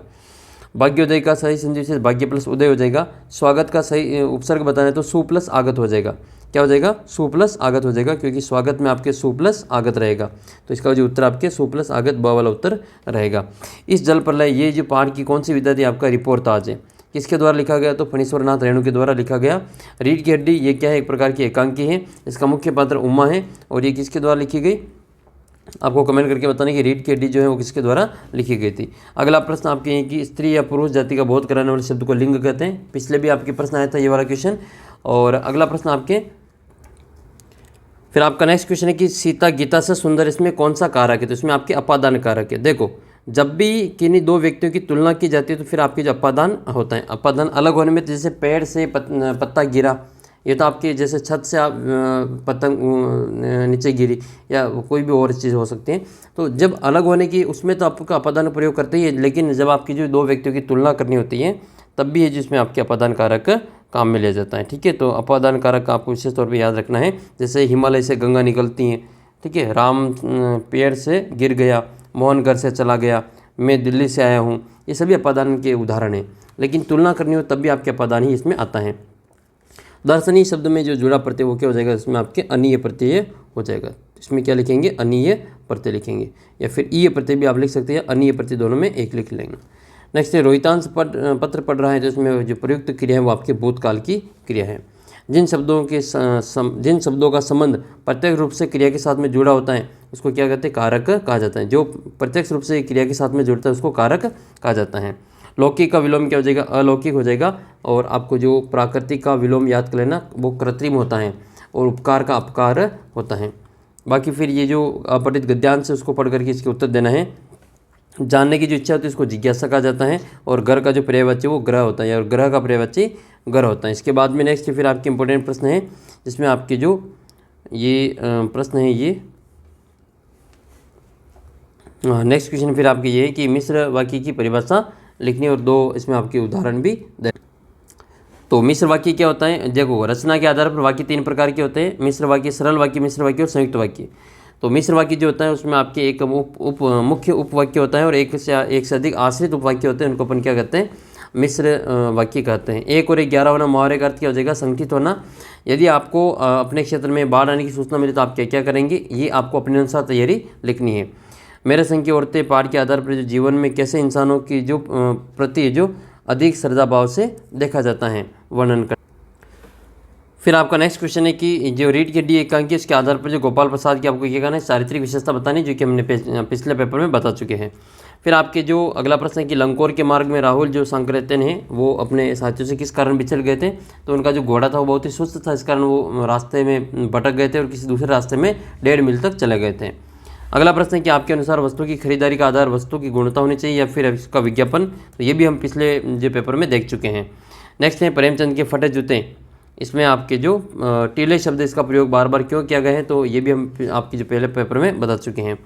भाग्योदय का सही संधि विशेष भाग्य प्लस उदय हो जाएगा। स्वागत का सही उपसर्ग बताना है तो सु प्लस आगत हो जाएगा। क्या हो जाएगा, सु प्लस आगत हो जाएगा, क्योंकि स्वागत में आपके सु प्लस आगत रहेगा। तो इसका जो उत्तर आपके सु प्लस आगत ब वाला उत्तर रहेगा। इस जल प्रलय, ये जो पाठ की कौन सी विधा थी, आपका रिपोर्टाज है। किसके द्वारा लिखा गया, तो फणीश्वरनाथ रेणु के द्वारा लिखा गया। रीढ़ की हड्डी, ये क्या है, एक प्रकार की एकांकी है। इसका मुख्य पात्र उमा है, और ये किसके द्वारा लिखी गई, आपको कमेंट करके बताना कि रीढ़ की हड्डी जो है वो किसके द्वारा लिखी गई थी। अगला प्रश्न आपके हैं कि स्त्री या पुरुष जाति का बोध कराने वाले शब्द को लिंग कहते हैं। पिछले भी आपके प्रश्न आया था ये वाला क्वेश्चन। और अगला प्रश्न आपके, फिर आपका नेक्स्ट क्वेश्चन है कि सीता गीता से सुंदर इसमें कौन सा कारक है, तो इसमें आपके अपादान कारक है। देखो, जब भी किन्हीं दो व्यक्तियों की तुलना की जाती है तो फिर आपके जो अपादान होता है, अपादान अलग होने में, जैसे पेड़ से पत्ता गिरा, ये तो आपके जैसे छत से आप पतंग नीचे गिरी या कोई भी और चीज़ हो सकती है। तो जब अलग होने की उसमें तो आपका अपादान प्रयोग करते ही है, लेकिन जब आपकी जो दो व्यक्तियों की तुलना करनी होती है तब भी है जिसमें आपके अपादान कारक काम में लिया जाता है। ठीक है, तो अपादान कारक का आपको विशेष तौर पर याद रखना है। जैसे हिमालय से गंगा निकलती हैं, ठीक है, राम पेड़ से गिर गया, मोहन घर से चला गया, मैं दिल्ली से आया हूँ, ये सभी अपादान के उदाहरण हैं। लेकिन तुलना करनी हो तब भी आपके अपादान ही इसमें आता है। दर्शनीय शब्द में जो जुड़ा प्रत्यय वो क्या हो जाएगा, इसमें आपके अनीय प्रत्यय हो जाएगा। इसमें क्या लिखेंगे, अनीय प्रत्यय लिखेंगे, या फिर ईय प्रत्यय भी आप लिख सकते हैं, अनीय प्रत्यय दोनों में एक लिख लेंगे। नेक्स्ट है रोहितांश पत्र पढ़ रहा है, तो इसमें जो प्रयुक्त क्रिया है वो आपके भूतकाल की क्रिया है। जिन शब्दों का संबंध प्रत्यक्ष रूप से क्रिया के साथ में जुड़ा होता है उसको क्या कहते हैं, कारक कहा जाता है। जो प्रत्यक्ष रूप से क्रिया के साथ में जुड़ता है उसको कारक कहा जाता है। लौकिक का विलोम क्या हो जाएगा, अलौकिक हो जाएगा। और आपको जो प्राकृतिक का विलोम याद कर लेना, वो कृत्रिम होता है, और उपकार का अपकार होता है। बाकी फिर ये जो अपठित गद्यांश है उसको पढ़ करके इसके उत्तर देना है। जानने की जो इच्छा होती है उसको जिज्ञासा कहा जाता है। और घर का जो पर्यायवाची वो ग्रह होता है, और ग्रह का पर्यायवाची घर होता है। इसके बाद में नेक्स्ट फिर आपके इंपॉर्टेंट प्रश्न है, जिसमें आपके जो ये प्रश्न है ये नेक्स्ट क्वेश्चन फिर आपके ये है कि मिश्र वाक्य की परिभाषा लिखनी, और दो इसमें आपके उदाहरण भी दे। तो मिश्र वाक्य क्या होता है, देखो रचना के आधार पर वाक्य तीन प्रकार के होते हैं, मिश्र वाक्य, सरल वाक्य, मिश्र वाक्य और संयुक्त वाक्य। तो मिश्र वाक्य जो होता है उसमें आपके एक मुख्य उपवाक्य होता है और एक से अधिक आश्रित उपवाक्य होते हैं, उनको अपन क्या कहते हैं, मिश्र वाक्य कहते हैं। 1 और 11 होना मुहावरे का अर्थ क्या हो जाएगा, संगठित होना। यदि आपको अपने क्षेत्र में बाढ़ आने की सूचना मिले तो आप क्या क्या करेंगे, ये आपको अपने अनुसार तैयारी लिखनी है। मेरे संग की औरतें पाठ के आधार पर जो जीवन में कैसे इंसानों की जो प्रति जो अधिक श्रद्धा भाव से देखा जाता है वर्णन कर। फिर आपका नेक्स्ट क्वेश्चन है कि जो रीड के डी एकांकी उसके आधार पर जो गोपाल प्रसाद की आपको क्या कहना है, चारित्रिक विशेषता बतानी, जो कि हमने पिछले पेपर में बता चुके हैं। फिर आपके जो अगला प्रश्न है कि लंकोर के मार्ग में राहुल जो सांकृत्यन है वो अपने साथियों से किस कारण बिछड़ गए थे। तो उनका जो घोड़ा था वो बहुत ही सुस्त था, इस कारण वो रास्ते में भटक गए थे और किसी दूसरे रास्ते में 1.5 मील तक चले गए थे। अगला प्रश्न है कि आपके अनुसार वस्तु की खरीदारी का आधार वस्तु की गुणवत्ता होनी चाहिए या फिर इसका विज्ञापन। तो ये भी हम पिछले जो पेपर में देख चुके हैं। नेक्स्ट है प्रेमचंद के फटे जूते, इसमें आपके जो टीले शब्द इसका प्रयोग बार बार क्यों किया गया है, तो ये भी हम आपकी जो पहले पेपर में बता चुके हैं।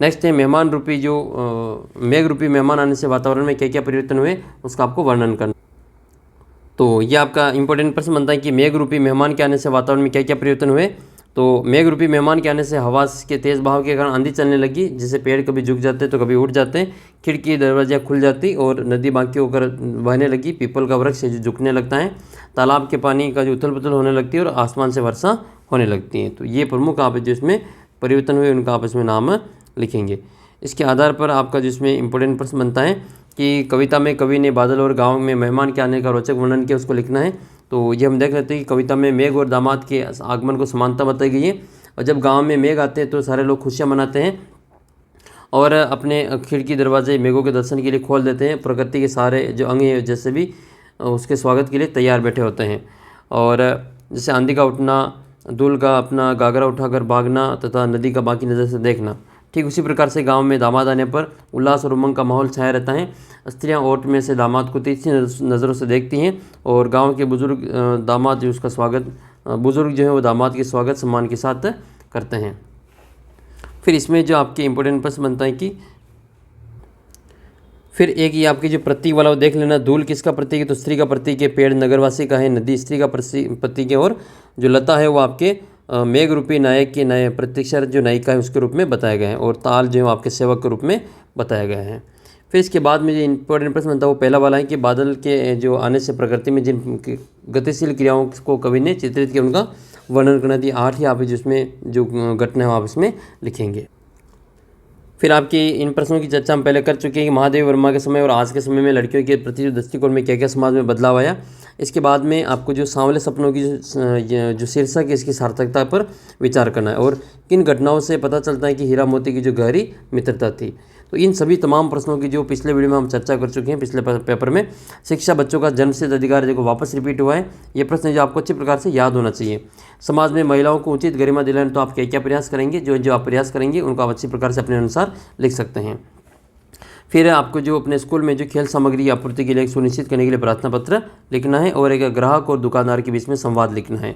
नेक्स्ट है मेहमान रूपी जो मेघ रूपी मेहमान आने से वातावरण में क्या क्या परिवर्तन हुए उसका आपको वर्णन करना। तो ये आपका इंपॉर्टेंट प्रश्न बनता है कि मेघ रूपी मेहमान के आने से वातावरण में क्या क्या परिवर्तन हुए। तो मेघ रूपी मेहमान के आने से हवा के तेज बहाव के कारण आंधी चलने लगी, जिससे पेड़ कभी झुक जाते तो कभी उठ जाते, खिड़की दरवाजा खुल जाती और नदी बाकी होकर बहने लगी, पीपल का वृक्ष जो झुकने लगता है, तालाब के पानी का जो उथल पुथल होने लगती है और आसमान से वर्षा होने लगती है। तो ये प्रमुख आप जो इसमें परिवर्तन हुए उनका आपस में नाम लिखेंगे। इसके आधार पर आपका जिसमें इंपॉर्टेंट प्रश्न बनता है कि कविता में कवि ने बादल और गाँव में मेहमान के आने का रोचक वर्णन किया, उसको लिखना है। तो ये हम देख लेते हैं कि कविता में मेघ और दामाद के आगमन को समानता बताई गई है, और जब गांव में मेघ आते हैं तो सारे लोग खुशियां मनाते हैं और अपने खिड़की दरवाजे मेघों के दर्शन के लिए खोल देते हैं। प्रकृति के सारे जो अंग हैं जैसे भी उसके स्वागत के लिए तैयार बैठे होते हैं। और जैसे आंधी का उठना, दूल का अपना गागरा उठाकर भागना तथा नदी का बाकी नज़र से देखना, ठीक उसी प्रकार से गांव में दामाद आने पर उल्लास और उमंग का माहौल छाया रहता है। स्त्रियां ओट में से दामाद को तीखी नज़रों से देखती हैं और गांव के बुजुर्ग दामाद जो उसका स्वागत बुजुर्ग जो है वो दामाद के स्वागत सम्मान के साथ करते हैं। फिर इसमें जो आपके इंपॉर्टेंट प्रश्न बनता है कि फिर एक ये आपकी जो प्रतीक वाला वो देख लेना, धूल किसका प्रतीक है, तो स्त्री का प्रतीक है, पेड़ नगरवासी का है, नदी स्त्री का प्रतीक है, और जो लता है वो आपके मेघ रूपी नायक के नए प्रतीक्षा जो नायिका है उसके रूप में बताया गया है, और ताल जो है आपके सेवक के रूप में बताया गया है। फिर इसके बाद में जो इंपॉर्टेंट प्रश्न बनता है वो पहला वाला है कि बादल के जो आने से प्रकृति में जिन गतिशील क्रियाओं को कवि ने चित्रित किया उनका वर्णन करना दिया। 8 ही आप जिसमें जो घटना है आप इसमें लिखेंगे। फिर आपकी इन प्रश्नों की चर्चा हम पहले कर चुके हैं कि महादेव वर्मा के समय और आज के समय में लड़कियों के प्रति जो दृष्टिकोण में क्या क्या समाज में बदलाव आया। इसके बाद में आपको जो सांवले सपनों की जो शीर्षक है इसकी सार्थकता पर विचार करना है, और किन घटनाओं से पता चलता है कि हीरा मोती की जो गहरी मित्रता थी। तो इन सभी तमाम प्रश्नों की जो पिछले वीडियो में हम चर्चा कर चुके हैं पिछले पेपर में। शिक्षा बच्चों का जन्मसिद्ध अधिकार देखो वापस रिपीट हुआ है। ये प्रश्न जो आपको अच्छी प्रकार से याद होना चाहिए। समाज में महिलाओं को उचित गरिमा दिलाने तो आप क्या क्या प्रयास करेंगे, जो आप प्रयास करेंगे उनको आप अच्छी प्रकार से अपने अनुसार लिख सकते हैं। फिर आपको जो अपने स्कूल में जो खेल सामग्री की आपूर्ति के लिए सुनिश्चित करने के लिए प्रार्थना पत्र लिखना है और एक ग्राहक और दुकानदार के बीच में संवाद लिखना है।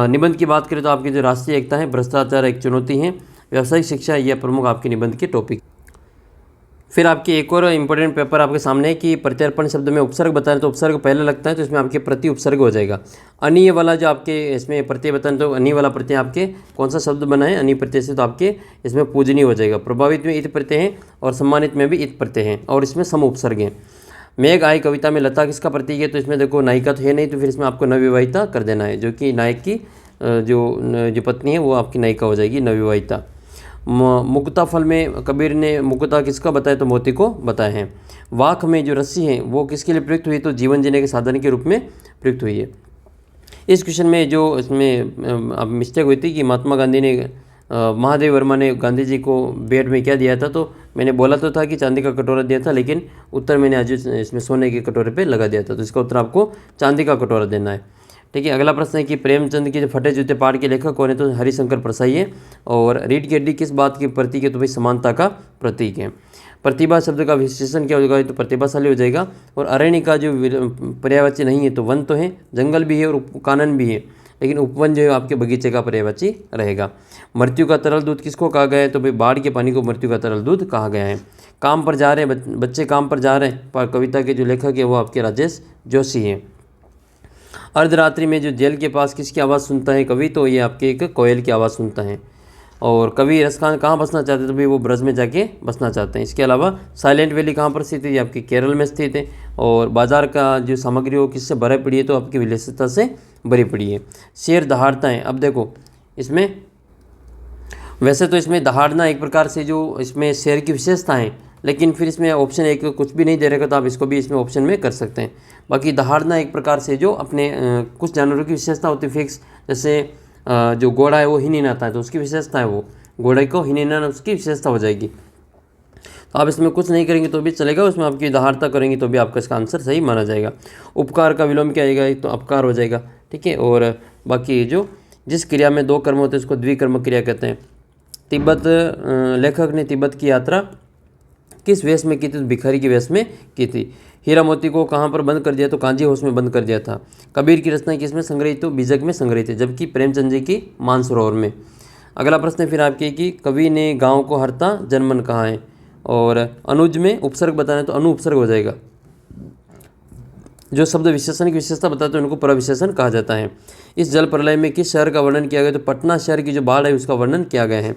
निबंध की बात करें तो आपकी जो राष्ट्रीय एकता है, भ्रष्टाचार एक चुनौती है, व्यावसायिक शिक्षा, यह प्रमुख आपके निबंध के टॉपिक। फिर आपके एक और इम्पोर्टेंट पेपर आपके सामने है कि प्रत्यर्पण शब्द में उपसर्ग बताएं तो उपसर्ग पहले लगता है तो इसमें आपके प्रति उपसर्ग हो जाएगा। अनीय वाला जो आपके इसमें प्रत्यय बताएं तो अनीय वाला प्रत्यय आपके कौन सा शब्द बना है, अनीय प्रत्यय से, तो आपके इसमें पूजनीय हो जाएगा। प्रभावित में इत प्रत्यय है और सम्मानित में भी इत प्रत्यय है और इसमें सम उपसर्ग है। मेघ आई कविता में लता किसका प्रतीक है, तो इसमें देखो नायिका तो है नहीं, तो फिर इसमें आपको नवविवाहिता कर देना है, जो कि नायक की जो पत्नी है वो आपकी नायिका हो जाएगी, नवविवाहिता। मुक्ता फल में कबीर ने मुक्ता किसका बताया, तो मोती को बताया है। वाक में जो रस्सी है वो किसके लिए प्रयुक्त हुई, तो जीवन जीने के साधन के रूप में प्रयुक्त हुई है। इस क्वेश्चन में जो इसमें अब मिस्टेक हुई थी कि महात्मा गांधी ने महादेव वर्मा ने गांधी जी को भेंट में क्या दिया था, तो मैंने बोला तो था कि चांदी का कटोरा दिया था, लेकिन उत्तर मैंने आज इसमें सोने के कटोरे पे लगा दिया था, तो इसका उत्तर आपको चांदी का कटोरा देना है। ठीक है। अगला प्रश्न है कि प्रेमचंद के जो फटे जूते पहाड़ के लेखक कौन है, तो हरिशंकर परसाई है। और रीढ़ की हड्डी किस बात की प्रतीक है, तो भाई समानता का प्रतीक है। प्रतिभा शब्द का विशेषण क्या हो जाएगा, तो प्रतिभाशाली हो जाएगा। और अरण्य का जो पर्यायवाची नहीं है, तो वन तो है, जंगल भी है और कानन भी है, लेकिन उपवन जो है आपके बगीचे का पर्यायवाची रहेगा। मृत्यु का तरल दूध किसको कहा गया है, तो भाई बाढ़ के पानी को मृत्यु का तरल दूध कहा गया है। काम पर जा रहे हैं बच्चे, काम पर जा रहे हैं, पर कविता के जो लेखक है वो आपके राजेश जोशी हैं। अर्धरात्रि में जो जेल के पास किसकी आवाज़ सुनता है कवि, तो ये आपके एक कोयल की आवाज़ सुनता है। और कवि रसखान कहाँ बसना चाहते हैं, तो भाई वो ब्रज में जाके बसना चाहते हैं। इसके अलावा साइलेंट वैली कहाँ पर स्थित है, ये आपके केरल में स्थित है। और बाजार का जो सामग्री हो किससे भरी पड़ी है, तो आपकी विलासिता से भरी पड़ी है। शेर दहाड़ता है, अब देखो इसमें वैसे तो इसमें दहाड़ना एक प्रकार से जो इसमें शेर की विशेषता है, लेकिन फिर इसमें ऑप्शन एक कुछ भी नहीं दे रहेगा, तो आप इसको भी इसमें ऑप्शन में कर सकते हैं। बाकी दहाड़ना एक प्रकार से जो अपने कुछ जानवरों की विशेषता होती है फिक्स, जैसे जो घोड़ा है वो हिनहिनाता है, तो उसकी विशेषता है, वो घोड़े को हिनहिनाना उसकी विशेषता हो जाएगी। तो आप इसमें कुछ नहीं करेंगे तो भी चलेगा, उसमें आपकी दहाड़ता करेंगे तो भी आपका इसका आंसर सही माना जाएगा। उपकार का विलोम क्या आएगा, तो अपकार हो जाएगा। ठीक है। और बाकी जो जिस क्रिया में दो कर्म होते हैं उसको द्विकर्म क्रिया कहते हैं। तिब्बत लेखक ने तिब्बत की यात्रा किस वेश में की थी, तो भिखारी के वेश में की थी। हीरा मोती को कहाँ पर बंद कर दिया, तो कांजी हाउस में बंद कर दिया था। कबीर की रचना किस में संग्रहित, तो बीजक में संग्रहित है, जबकि प्रेमचंद जी की मानसरोवर में। अगला प्रश्न है फिर आपके कि कवि ने गाँव को हरता जनमन कहा है। और अनुज में उपसर्ग बताना, तो अनु उपसर्ग हो जाएगा। जो शब्द विशेषण की विशेषता बताते हैं उनको प्रविशेषण कहा जाता है। इस जल प्रलय में किस शहर का वर्णन किया गया, तो पटना शहर की जो बाढ़ है उसका वर्णन किया गया है।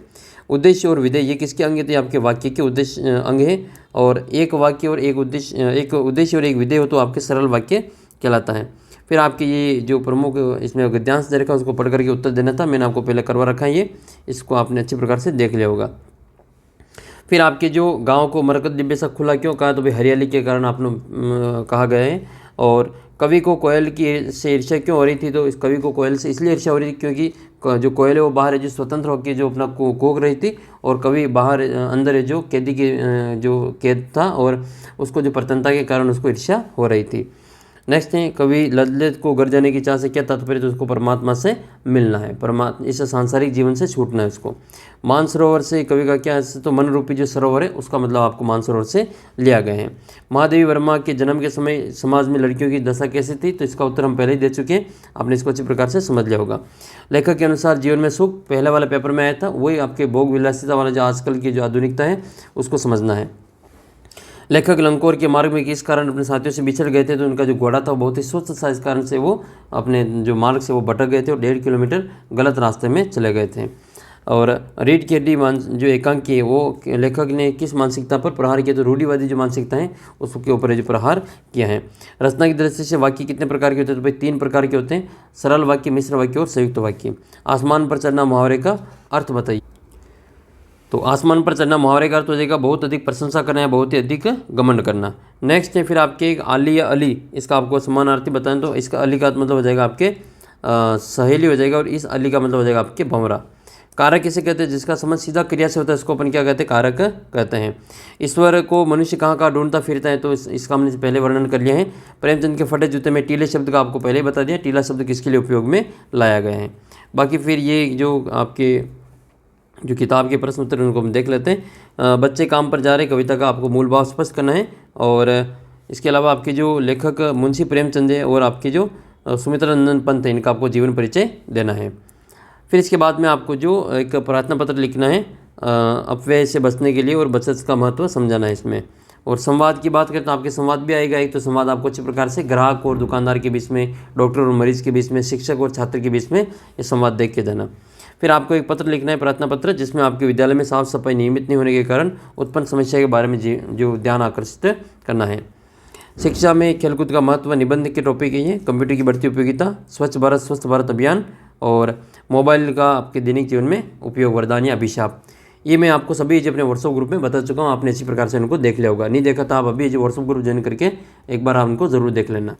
उद्देश्य और विधेय ये किसके अंग थे, आपके वाक्य के उद्देश्य अंग है। और एक वाक्य और एक उद्देश्य और एक विधेय हो तो आपके सरल वाक्य कहलाता है। फिर आपके ये जो प्रमुख इसमें गद्यांश दे रखा है उसको पढ़ करके उत्तर देना था, मैंने आपको पहले करवा रखा है, ये इसको आपने अच्छी प्रकार से देख लिया होगा। फिर आपके जो गांव को मरकत डिब्बे सा खुला क्यों कहा, तो भाई हरियाली के कारण आपने कहा गया है। और कवि को कोयल की से ईर्ष्या क्यों हो रही थी, तो इस कवि को कोयल से इसलिए ईर्ष्या हो रही थी क्योंकि जो कोयल है वो बाहर है जो स्वतंत्र होकर जो अपना कूक रही थी, और कवि बाहर अंदर है जो कैदी के जो कैद था, और उसको जो प्रतनता के कारण उसको ईर्ष्या हो रही थी। नेक्स्ट है कवि लज्जत को घर जाने की चाह से क्या तात्पर्य, तो उसको परमात्मा से मिलना है, परमात्मा इस सांसारिक जीवन से छूटना है उसको। मानसरोवर से कवि का क्या है, तो मन रूपी जो सरोवर है उसका मतलब आपको मानसरोवर से लिया गया है। महादेवी वर्मा के जन्म के समय समाज में लड़कियों की दशा कैसी थी, तो इसका उत्तर हम पहले ही दे चुके हैं, आपने इसको अच्छी प्रकार से समझ लिया होगा। लेखक के अनुसार जीवन में सुख पहले वाला पेपर में आया था, वही आपके भोग विलासिता वाला जो आजकल की जो आधुनिकता है उसको समझना है। लेखक लंकोर के मार्ग में किस कारण अपने साथियों से बिछड़ गए थे, तो उनका जो घोड़ा था वो बहुत ही सुस्त था, इस कारण से वो अपने जो मार्ग से वो भटक गए थे और 1.5 किलोमीटर गलत रास्ते में चले गए थे। और रीढ़ की हड्डी जो एकांकी है वो लेखक ने किस मानसिकता पर प्रहार किया, तो रूढ़िवादी जो मानसिकता है उसके ऊपर जो प्रहार किया है। रचना की दृष्टि से वाक्य कितने प्रकार के होते हैं, तो भाई 3 प्रकार के होते हैं, सरल वाक्य, मिश्र वाक्य और संयुक्त वाक्य। आसमान पर चढ़ना मुहावरे का अर्थ बताइए। तो आसमान पर चढ़ना मुहावरे का अर्थ हो जाएगा बहुत अधिक प्रशंसा करना या बहुत ही अधिक घमंड करना। नेक्स्ट है फिर आपके एक आली या अली, इसका आपको समानार्थी बताएं तो इसका अली का मतलब हो जाएगा आपके सहेली हो जाएगा, और इस अली का मतलब हो जाएगा आपके भंवरा। कारक किसे कहते हैं, जिसका संबंध सीधा क्रिया से होता है इसको अपन क्या कहते हैं, कारक कहते हैं। ईश्वर को मनुष्य कहाँ कहाँ ढूंढता फिरता है, तो इसका हमने पहले वर्णन कर लिया है। प्रेमचंद के फटे जूते में टीले शब्द का आपको पहले ही बता दिया, टीला शब्द किसके लिए उपयोग में लाया गया है। बाकी फिर ये जो आपके जो किताब के प्रश्न उत्तर उनको हम देख लेते हैं। बच्चे काम पर जा रहे कविता का आपको मूल भाव स्पष्ट करना है, और इसके अलावा आपके जो लेखक मुंशी प्रेमचंद है और आपके जो सुमित्रा नंदन पंत है, इनका आपको जीवन परिचय देना है। फिर इसके बाद में आपको जो एक प्रार्थना पत्र लिखना है अपव्यय से बचने के लिए, और बचत का महत्व समझाना है इसमें। और संवाद की बात करें तो आपके संवाद भी आएगा। एक तो संवाद आपको अच्छी प्रकार से ग्राहक और दुकानदार के बीच में, डॉक्टर और मरीज के बीच में, शिक्षक और छात्र के बीच में ये संवाद देख के जाना। फिर आपको एक पत्र लिखना है, प्रार्थना पत्र, जिसमें आपके विद्यालय में साफ सफाई नियमित नहीं होने के कारण उत्पन्न समस्या के बारे में जो ध्यान आकर्षित करना है। शिक्षा में खेलकूद का महत्व निबंध के टॉपिक है, कंप्यूटर की बढ़ती उपयोगिता, स्वच्छ भारत स्वस्थ भारत अभियान, और मोबाइल का आपके दैनिक जीवन में उपयोग, वरदान या अभिशाप। ये मैं आपको सभी जो अपने व्हाट्सअप ग्रुप में बता चुका हूँ, आपने इसी प्रकार से उनको देख लिया होगा। नहीं देखा था आप अभी जो व्हाट्सअप ग्रुप ज्वाइन करके एक बार आप उनको ज़रूर देख लेना।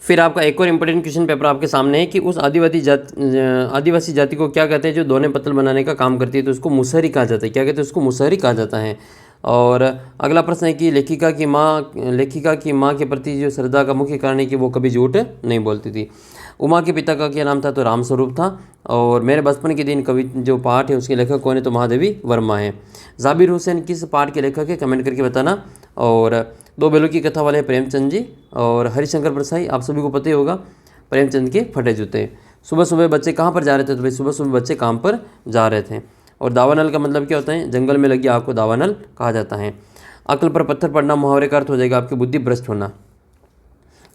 फिर आपका एक और इम्पोर्टेंट क्वेश्चन पेपर आपके सामने है कि उस आदिवासी जाति को क्या कहते हैं जो दोने पत्तल बनाने का काम करती है, तो उसको मुसहरी कहा जाता है। क्या कहते हैं? उसको मुसहरी कहा जाता है। और अगला प्रश्न है कि लेखिका की माँ के प्रति जो श्रद्धा का मुख्य कारण है कि वो कभी झूठ नहीं बोलती थी। उमा के पिता का क्या नाम था? तो रामस्वरूप था। और मेरे बचपन के दिन कवि जो पाठ है उसके लेखक कौन है? तो महादेवी वर्मा है। जाबिर हुसैन किस पाठ के लेखक है? कमेंट करके बताना। और दो बैलों की कथा वाले प्रेमचंद जी। और हरिशंकर प्रसाई, आप सभी को पता ही होगा, प्रेमचंद के फटे जूते। सुबह सुबह बच्चे कहाँ पर जा रहे थे? तो भाई सुबह सुबह बच्चे काम पर जा रहे थे। और दावानल का मतलब क्या होता है? जंगल में लगी आग को दावानल कहा जाता है। अक्ल पर पत्थर पड़ना मुहावरे का अर्थ हो जाएगा आपकी बुद्धि भ्रष्ट होना।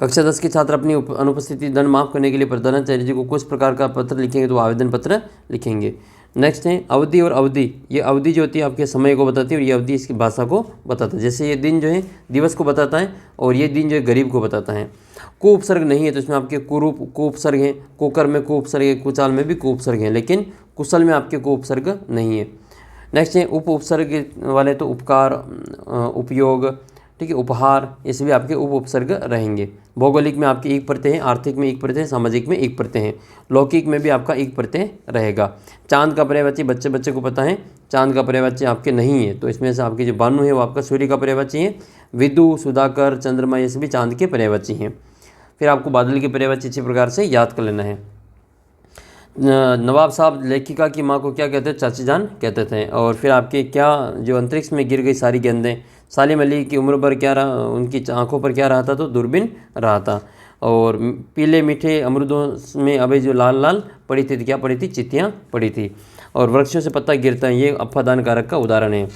कक्षा 10 के छात्र अपनी अनुपस्थिति दंड माफ करने के लिए प्रधानाचार्य जी को कुछ प्रकार का पत्र लिखेंगे, तो आवेदन पत्र लिखेंगे। नेक्स्ट है अवधि और अवधि। ये अवधि जो होती है आपके समय को बताती है, और ये अवधि इसकी भाषा को बताता है। जैसे ये दिन जो है दिवस को बताता है, और ये दिन जो है गरीब को बताता है। को उपसर्ग नहीं है तो इसमें आपके कुरूप को उपसर्ग हैं, कोकर में को उपसर्ग है, कुचाल में भी को उपसर्ग हैं, लेकिन कुशल में आपके को उपसर्ग नहीं है। नेक्स्ट है उप उपसर्ग वाले, तो उपकार, उपयोग, ठीक है, उपहार, ये सभी आपके उप उपसर्ग रहेंगे। भौगोलिक में आपकी एक प्रत्यय है, आर्थिक में एक प्रत्यय है, सामाजिक में एक प्रत्यय है, लौकिक में भी आपका एक प्रत्यय रहेगा। चांद का पर्यायवाची बच्चे को पता है, चांद का पर्यायवाची आपके नहीं है, तो इसमें से आपके जो बानु है वो आपका सूर्य का पर्यायवाची है। विदु, सुधाकर, चंद्रमा, ये सभी चांद के पर्यायवाची हैं। फिर आपको बादल के पर्यायवाची इसी प्रकार से याद कर लेना है। नवाब साहब लेखिका की माँ को क्या कहते थे? चाची जान कहते थे। और फिर आपके क्या जो अंतरिक्ष में गिर गई सारी गेंदें, सालिम अली की उम्र पर क्या रहा, उनकी आंखों पर क्या रहा था? तो दूरबीन रहा था। और पीले मीठे अमरूदों में अभी जो लाल लाल पड़ी थी, क्या पड़ी थी? चित्तियाँ पड़ी थी। और वृक्षों से पत्ता गिरता है, ये अफवादान कारक का उदाहरण है।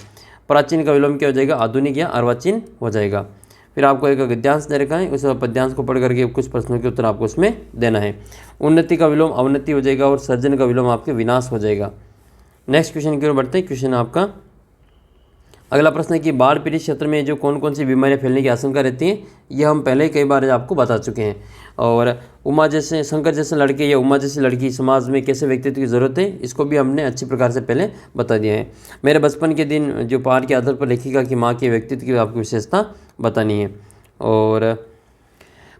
प्राचीन का विलोम क्या हो जाएगा? आधुनिक या अर्वाचीन हो जाएगा। फिर आपको एक गद्यांश दे रखा है, उस पद्यांश को पढ़ करके कुछ प्रश्नों के उत्तर आपको उसमें देना है। उन्नति का विलोम अवनति हो जाएगा, और सर्जन का विलोम आपके विनाश हो जाएगा। नेक्स्ट क्वेश्चन की ओर बढ़ते हैं। क्वेश्चन आपका अगला प्रश्न है कि बाढ़ पीड़ित क्षेत्र में जो कौन कौन सी बीमारियां फैलने की आशंका रहती हैं, ये हम पहले ही कई बार आपको बता चुके हैं। और शंकर जैसे लड़के या उमा जैसी लड़की समाज में कैसे व्यक्तित्व की ज़रूरत है, इसको भी हमने अच्छी प्रकार से पहले बता दिया है। मेरे बचपन के दिन जो पाठ के आधार पर लेखिका की माँ के व्यक्तित्व की आपको विशेषता बतानी है। और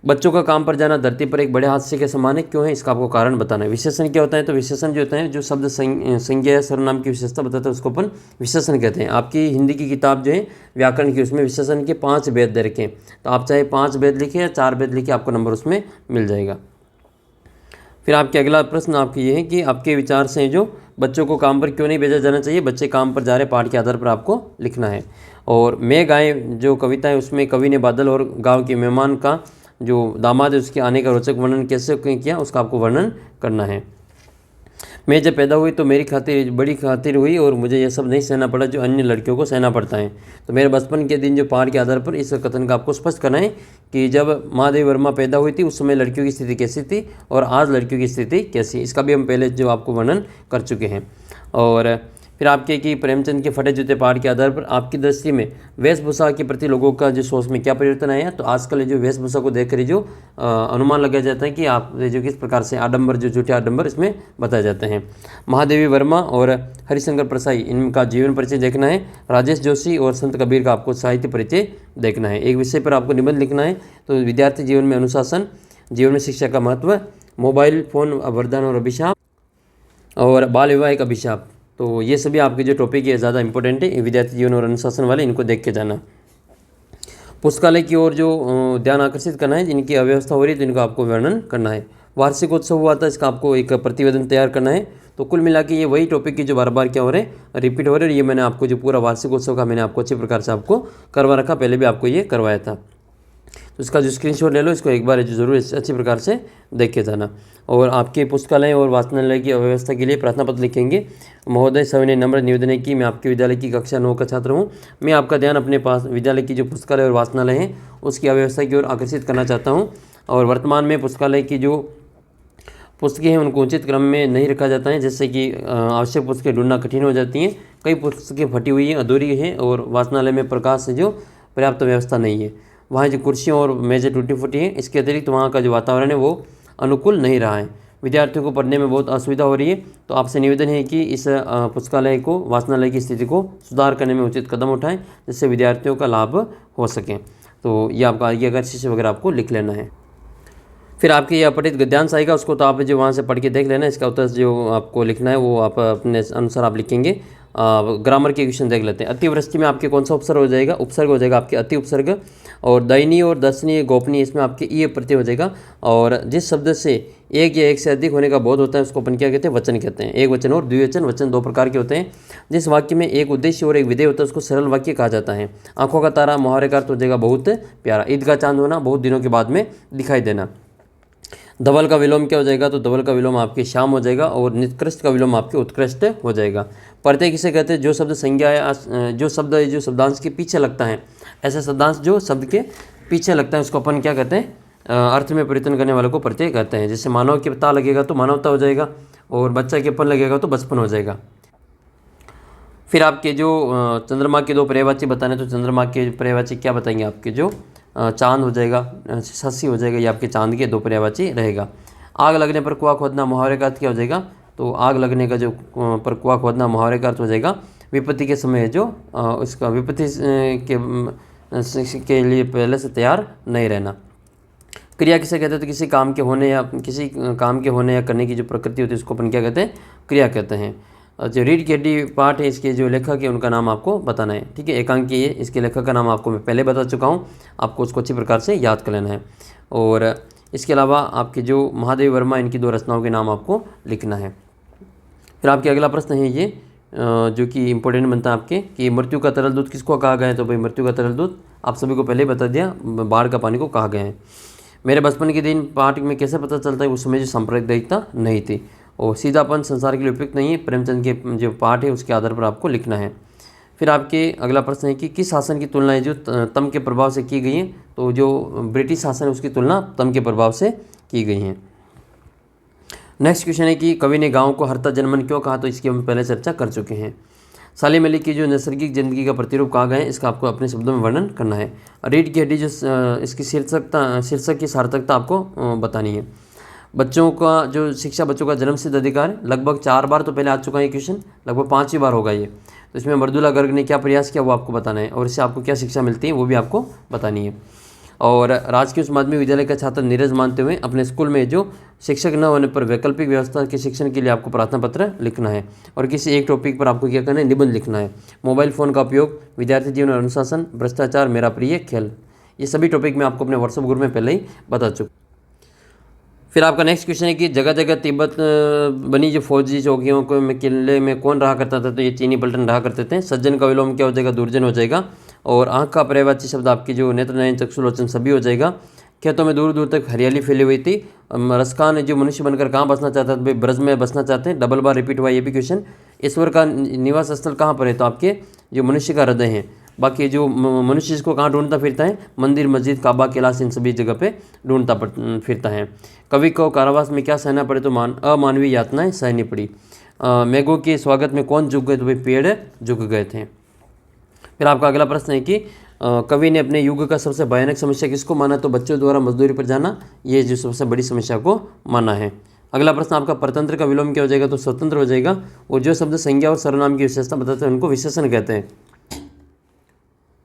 बच्चों का काम पर जाना धरती पर एक बड़े हादसे के समान है, क्यों है? इसका आपको कारण बताना है। विशेषण क्या होता है? तो विशेषण जो होता है जो शब्द संज्ञा या सर्वनाम की विशेषता बताता है उसको अपन विशेषण कहते हैं। आपकी हिंदी की किताब जो है व्याकरण की, उसमें विशेषण के 5 भेद दे रखे हैं, तो आप चाहे 5 भेद लिखे या 4 भेद लिखे, आपको नंबर उसमें मिल जाएगा। फिर आपके अगला प्रश्न आपके ये है कि आपके विचार से जो बच्चों को काम पर क्यों नहीं भेजा जाना चाहिए, बच्चे काम पर जा रहे पाठ के आधार पर आपको लिखना है। और मैं गाय जो कविता है उसमें कवि ने बादल और गाँव के मेहमान का जो दामाद है उसके आने का रोचक वर्णन कैसे किया, उसका आपको वर्णन करना है। मैं जब पैदा हुई तो मेरी खातिर बड़ी खातिर हुई, और मुझे यह सब नहीं सहना पड़ा जो अन्य लड़कियों को सहना पड़ता है। तो मेरे बचपन के दिन जो पाठ के आधार पर इस कथन का आपको स्पष्ट करना है कि जब महादेवी वर्मा पैदा हुई थी उस समय लड़कियों की स्थिति कैसी थी और आज लड़कियों की स्थिति कैसी, इसका भी हम पहले जो आपको वर्णन कर चुके हैं। और फिर आपके कि प्रेमचंद के फटे जूते पाठ के आधार पर आपकी दृष्टि में वेशभूषा के प्रति लोगों का जो सोच में क्या परिवर्तन आया। तो आजकल जो वेशभूषा को देख कर जो अनुमान लगाया जाता है कि आप जो किस प्रकार से आडंबर, जो झूठे आडंबर इसमें बताए जाते हैं। महादेवी वर्मा और हरिशंकर प्रसाई, इनका जीवन परिचय देखना है। राजेश जोशी और संत कबीर का आपको साहित्य परिचय देखना है। एक विषय पर आपको निबंध लिखना है, तो विद्यार्थी जीवन में अनुशासन, जीवन में शिक्षा का महत्व, मोबाइल फ़ोन वरदान और अभिशाप, और बाल विवाह एक अभिशाप। तो ये सभी आपके जो टॉपिक है ज़्यादा इंपॉर्टेंट है, विद्यार्थी जीवन और अनुशासन वाले, इनको देख के जाना। पुस्तकालय की ओर जो ध्यान आकर्षित करना है, जिनकी अव्यवस्था हो रही है तो इनको आपको वर्णन करना है। वार्षिक उत्सव हुआ था, इसका आपको एक प्रतिवेदन तैयार करना है। तो कुल मिला के ये वही टॉपिक की जो बार बार क्या हो रहे हैं, रिपीट हो रहे हैं। ये मैंने आपको जो पूरा वार्षिक उत्सव का मैंने आपको अच्छी प्रकार से आपको करवा रखा, पहले भी आपको ये करवाया था। तो इसका जो स्क्रीनशॉट ले लो, इसको एक बार जरूर अच्छी प्रकार से देख के जाना। और आपके पुस्तकालय और वाचनालय की अव्यवस्था के लिए प्रार्थना पत्र लिखेंगे। महोदय सविनय नम्र निवेदन है कि मैं आपके विद्यालय की कक्षा 9 का छात्र हूँ। मैं आपका ध्यान अपने पास विद्यालय की जो पुस्तकालय और वाचनालय है उसकी अव्यवस्था की ओर आकर्षित करना चाहता हूँ। और वर्तमान में पुस्तकालय की जो पुस्तकें हैं उनको उचित क्रम में नहीं रखा जाता है, जैसे कि आवश्यक पुस्तकें ढूंढना कठिन हो जाती हैं। कई पुस्तकें फटी हुई हैं, अधूरी हैं और वाचनालय में प्रकाश से जो पर्याप्त व्यवस्था नहीं है। वहाँ जो कुर्सियाँ और मेज़ें टूटी फूटी हैं। इसके अतिरिक्त वहाँ का जो वातावरण है वो अनुकूल नहीं रहा है। विद्यार्थियों को पढ़ने में बहुत असुविधा हो रही है। तो आपसे निवेदन है कि इस पुस्तकालय को, वाचनालय की स्थिति को सुधार करने में उचित कदम उठाएं, जिससे विद्यार्थियों का लाभ हो सके। तो ये आपका आगे अगर शीर्षक वगैरह आपको लिख लेना है। फिर आपके ये अपठित गद्यांश आएगा, उसको तो आप जो वहाँ से पढ़ के देख लेना। इसका उत्तर जो आपको लिखना है वो आप अपने अनुसार आप लिखेंगे। ग्रामर के क्वेश्चन देख लेते हैं। अतिवृष्टि में आपके कौन सा उपसर्ग हो जाएगा? उपसर्ग हो जाएगा आपके अति उपसर्ग। और दयनीय और दर्शनीय गोपनीय, इसमें आपके ई प्रत्यय हो जाएगा। और जिस शब्द से एक या एक से अधिक होने का बोध होता है उसको अपन क्या कहते हैं? वचन कहते हैं। एक वचन और द्विवचन। वचन दो प्रकार के होते हैं। जिस वाक्य में एक उद्देश्य और एक विधेय होता है उसको सरल वाक्य कहा जाता है। आंखों का तारा मुहावरे का अर्थ हो जाएगा बहुत प्यारा। ईद का चांद होना, बहुत दिनों के बाद में दिखाई देना। धवल का विलोम क्या हो जाएगा? तो धवल का विलोम आपके श्याम हो जाएगा। और निकृष्ट का विलोम आपके उत्कृष्ट हो जाएगा। प्रत्यय किसे कहते हैं? जो शब्द संज्ञा या जो शब्दांश के पीछे लगता है, ऐसा शब्दांश जो शब्द के पीछे लगता है उसको अपन क्या कहते हैं? अर्थ में परिवर्तन करने वाले को प्रत्यय कहते हैं। जैसे मानव के ता लगेगा तो मानवता हो जाएगा, और बच्चा के पन लगेगा तो बचपन हो जाएगा। फिर आपके जो चंद्रमा के दो पर्यायवाची बताने, तो चंद्रमा के पर्यायवाची क्या बताएंगे? आपके जो चांद हो जाएगा, शशि हो जाएगा, ये आपके चांद के दो पर्यायवाची रहेगा। आग लगने पर कुआं खोदना, मुहावरे का अर्थ क्या हो जाएगा? तो आग लगने का जो पर कुआं खोदना मुहावरे का अर्थ हो जाएगा विपत्ति के समय जो इसका विपत्ति के लिए पहले से तैयार नहीं रहना। क्रिया किसे कहते हैं? तो किसी काम के होने या करने की जो प्रकृति होती है उसको अपन क्या कहते हैं? क्रिया कहते हैं। जो रीढ़ की हड्डी पार्ट है, इसके जो लेखक है उनका नाम आपको बताना है। ठीक है, एकांकी है, इसके लेखक का नाम आपको मैं पहले बता चुका हूँ, आपको उसको अच्छी प्रकार से याद कर लेना है। और इसके अलावा आपके जो महादेव वर्मा, इनकी दो रचनाओं के नाम आपको लिखना है। फिर आपके अगला प्रश्न है ये जो कि इम्पोर्टेंट बनता है आपके, कि मृत्यु का तरल दूध किसको कहा गया है? तो भाई मृत्यु का तरल दूध आप सभी को पहले बता दिया, बाढ़ का पानी को कहा गया है। मेरे बचपन के दिन पाठ में कैसे पता चलता है? उस समय जो सांप्रदायिकता नहीं थी और सीधापन संसार के लिए उपयुक्त नहीं है। प्रेमचंद के जो पाठ है उसके आधार पर आपको लिखना है। फिर आपके अगला प्रश्न है कि किस शासन की तुलनाएं जो तम के प्रभाव से की गई हैं? तो जो ब्रिटिश शासन है उसकी तुलना तम के प्रभाव से की गई हैं। नेक्स्ट क्वेश्चन है कि कवि ने गाँव को हरता जनमन क्यों कहा? तो इसकी हम पहले चर्चा कर चुके हैं। सालिम अली की जो नैसर्गिक जिंदगी का प्रतिरूप कहा गया है, इसका आपको अपने शब्दों में वर्णन करना है। रीढ़ की हड्डी जो इसकी शीर्षक की सार्थकता आपको बतानी है। बच्चों का जो शिक्षा, बच्चों का जन्मसिद्ध अधिकार, लगभग 4 बार तो पहले आ चुका है ये क्वेश्चन, लगभग 5वीं बार होगा ये। तो इसमें मृदुला गर्ग ने क्या प्रयास किया वो आपको बताना है, और इससे आपको क्या शिक्षा मिलती है वो भी आपको बतानी है। और राजकीय उच्च माध्यमिक विद्यालय का छात्र नीरज मानते हुए अपने स्कूल में जो शिक्षक न होने पर वैकल्पिक व्यवस्था के शिक्षण के लिए आपको प्रार्थना पत्र लिखना है। और किसी एक टॉपिक पर आपको क्या करना है? निबंध लिखना है। मोबाइल फ़ोन का उपयोग, विद्यार्थी जीवन और अनुशासन, भ्रष्टाचार, मेरा प्रिय खेल, ये सभी टॉपिक मैं आपको अपने व्हाट्सएप ग्रुप में पहले ही बता चुका। फिर आपका नेक्स्ट क्वेश्चन है कि जगह जगह तिब्बत बनी जो फौजी चौकियों को में किले में कौन रहा करता था? तो ये चीनी पलटन रहा करते थे। सज्जन का विलोम क्या हो जाएगा? दुर्जन हो जाएगा। और आँख का पर्यायवाची शब्द आपकी जो नेत्र, नयन, चक्षुलोचन सभी हो जाएगा। खेतों में दूर दूर तक हरियाली फैली हुई थी। रसखान जो मनुष्य बनकर कहाँ बसना चाहता था? भाई ब्रज में बसना चाहते हैं। डबल बार रिपीट हुआ ये भी क्वेश्चन। ईश्वर का निवास स्थल कहाँ पर है? तो आपके जो मनुष्य का हृदय है। बाकी जो मनुष्य इसको कहाँ ढूंढता फिरता है? मंदिर, मस्जिद, काबा, कैलाश, इन सभी जगह पे ढूंढता फिरता है। कवि को कारावास में क्या सहना पड़े? तो अमानवीय यातनाएं सहनी पड़ी। मेघों के स्वागत में कौन झुक गए? तो भाई पेड़ झुक गए थे। फिर आपका अगला प्रश्न है कि कवि ने अपने युग का सबसे भयानक समस्या किसको माना? तो बच्चों द्वारा मजदूरी पर जाना, ये जो सबसे बड़ी समस्या को माना है। अगला प्रश्न आपका परतंत्र का विलोम क्या हो जाएगा? तो स्वतंत्र हो जाएगा। और जो शब्द संज्ञा और सर्वनाम की विशेषता बताते हैं उनको विशेषण कहते हैं,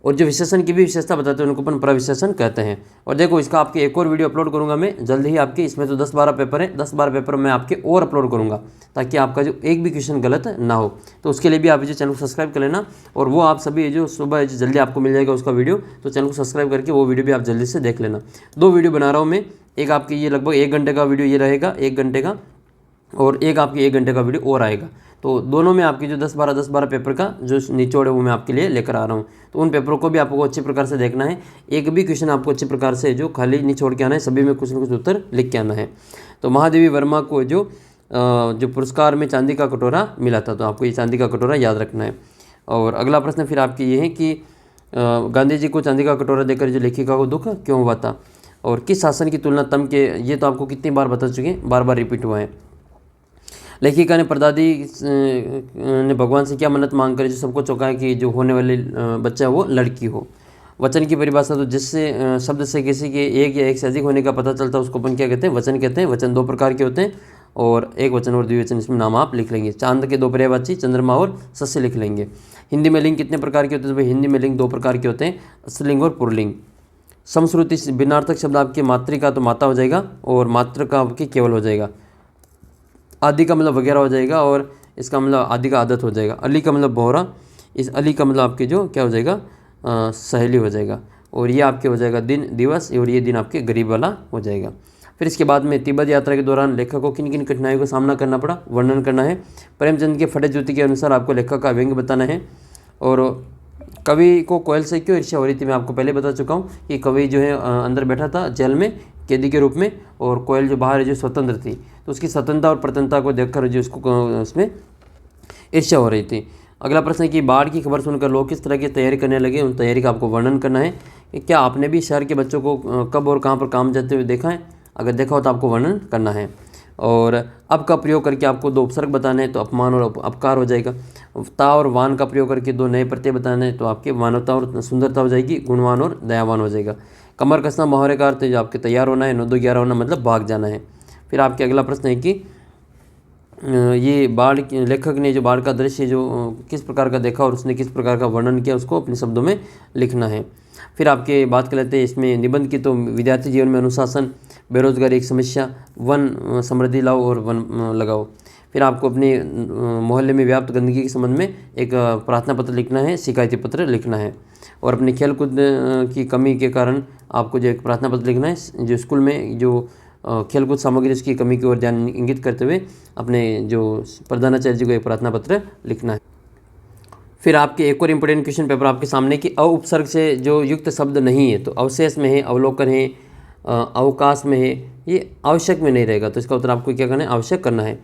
और जो विशेषण की भी विशेषता बताते हैं उनको अपन प्रविशेषण कहते हैं। और देखो इसका आपके एक और वीडियो अपलोड करूंगा मैं जल्द ही आपके, इसमें तो 10-12 पेपर है, 10-12 पेपर मैं आपके और अपलोड करूंगा ताकि आपका जो एक भी क्वेश्चन गलत ना हो। तो उसके लिए भी आप जो चैनल को सब्सक्राइब कर लेना, और वो आप सभी जो सुबह जल्दी आपको मिल जाएगा उसका वीडियो, तो चैनल को सब्सक्राइब करके वो वीडियो भी आप जल्दी से देख लेना। 2 वीडियो बना रहा हूँ मैं, एक आपकी ये लगभग 1 घंटे का वीडियो ये रहेगा, 1 घंटे का, और एक आपके 1 घंटे का वीडियो और आएगा। तो दोनों में आपकी जो 10-12 पेपर का जो निचोड़ है वो मैं आपके लिए लेकर आ रहा हूँ। तो उन पेपरों को भी आपको अच्छी प्रकार से देखना है। एक भी क्वेश्चन आपको अच्छी प्रकार से जो खाली निचोड़ के आना है, सभी में कुछ न कुछ उत्तर लिख के आना है। तो महादेवी वर्मा को जो पुरस्कार में चांदी का कटोरा मिला था, तो आपको ये चांदी का कटोरा याद रखना है। और अगला प्रश्न फिर आपकी ये है कि गांधी जी को चांदी का कटोरा देकर जो लेखिका को दुख क्यों हुआ था, और किस शासन की तुलना तम के, ये तो आपको कितनी बार बता चुके हैं, बार बार रिपीट हुआ है। लेखिका ने परदादी ने भगवान से क्या मन्नत मांग कर जो सबको चौंकाया कि जो होने वाली बच्चा वो लड़की हो। वचन की परिभाषा, तो जिससे शब्द से किसी के एक या एक से अधिक होने का पता चलता है उसको अपन क्या कहते हैं, वचन कहते हैं। वचन 2 प्रकार के होते हैं, और एक वचन और द्विवचन, इसमें नाम आप लिख लेंगे। चांद के 2 पर्यायवाची चंद्रमा और सस्य लिख लेंगे। हिंदी में लिंग कितने प्रकार के होते हैं, तो भाई हिंदी में लिंग 2 प्रकार के होते हैं, स्त्रीलिंग और पुल्लिंग। समश्रुति भिन्नार्थक शब्द आपके मातृका तो माता हो जाएगा, और मातृ का आपके केवल हो जाएगा। आदि का मतलब वगैरह हो जाएगा, और इसका मतलब आदि का आदत हो जाएगा। अली का मतलब बोहरा, इस अली का मतलब आपके जो क्या हो जाएगा, सहेली हो जाएगा। और ये आपके हो जाएगा दिन दिवस, और ये दिन आपके गरीब वाला हो जाएगा। फिर इसके बाद में तिब्बत यात्रा के दौरान लेखक को किन किन कठिनाइयों का सामना करना पड़ा, वर्णन करना है। प्रेमचंद के फटे जूती के अनुसार आपको लेखक का व्यंग्य बताना है। और कवि को कोयल से क्यों ईर्ष्या हो रही थी, मैं आपको पहले बता चुका हूँ कि कवि जो है अंदर बैठा था जेल में कैदी के रूप में, और कोयल जो बाहर है जो स्वतंत्र थी, तो उसकी स्वतंत्रता और प्रतंत्रता को देखकर जो उसको उसमें ईर्ष्या हो रही थी। अगला प्रश्न है कि बाढ़ की खबर सुनकर लोग किस तरह की तैयारी करने लगे, उन तैयारी का आपको वर्णन करना है। कि क्या आपने भी शहर के बच्चों को कब और कहाँ पर काम जाते हुए देखा है, अगर देखा हो तो आपको वर्णन करना है। और अब का प्रयोग करके आपको 2 उपसर्ग बताने हैं, तो अपमान और अपकार हो जाएगा। ता और वान का प्रयोग करके 2 नए प्रत्यय बताने हैं, तो आपके मानवता और सुंदरता हो जाएगी, गुणवान और दयावान हो जाएगा। कमर कसना मुहावरे का अर्थ है जो आपके तैयार होना है, 9-2-11 होना मतलब भाग जाना है। फिर आपके अगला प्रश्न है कि ये बाढ़ लेखक ने जो बाढ़ का दृश्य जो किस प्रकार का देखा और उसने किस प्रकार का वर्णन किया, उसको अपने शब्दों में लिखना है। फिर आपके बात कर लेते हैं इसमें निबंध की, तो विद्यार्थी जीवन में अनुशासन, बेरोजगारी एक समस्या, वन समृद्धि लाओ और वन लगाओ। फिर आपको अपने मोहल्ले में व्याप्त गंदगी के संबंध में एक प्रार्थना पत्र लिखना है, शिकायती पत्र लिखना है। और अपने खेलकूद की कमी के कारण आपको जो एक प्रार्थना पत्र लिखना है, जो स्कूल में जो खेलकूद सामग्री उसकी कमी की ओर ध्यान इंगित करते हुए अपने जो प्रधानाचार्य जी को एक प्रार्थना पत्र लिखना है। फिर आपके एक और इम्पोर्टेंट क्वेश्चन पेपर आपके सामने कि अ उपसर्ग से जो युक्त शब्द नहीं है, तो अवशेष में है, अवलोकन है, अवकाश में है, ये आवश्यक में नहीं रहेगा, तो इसका उत्तर आपको क्या करना है, आवश्यक करना है।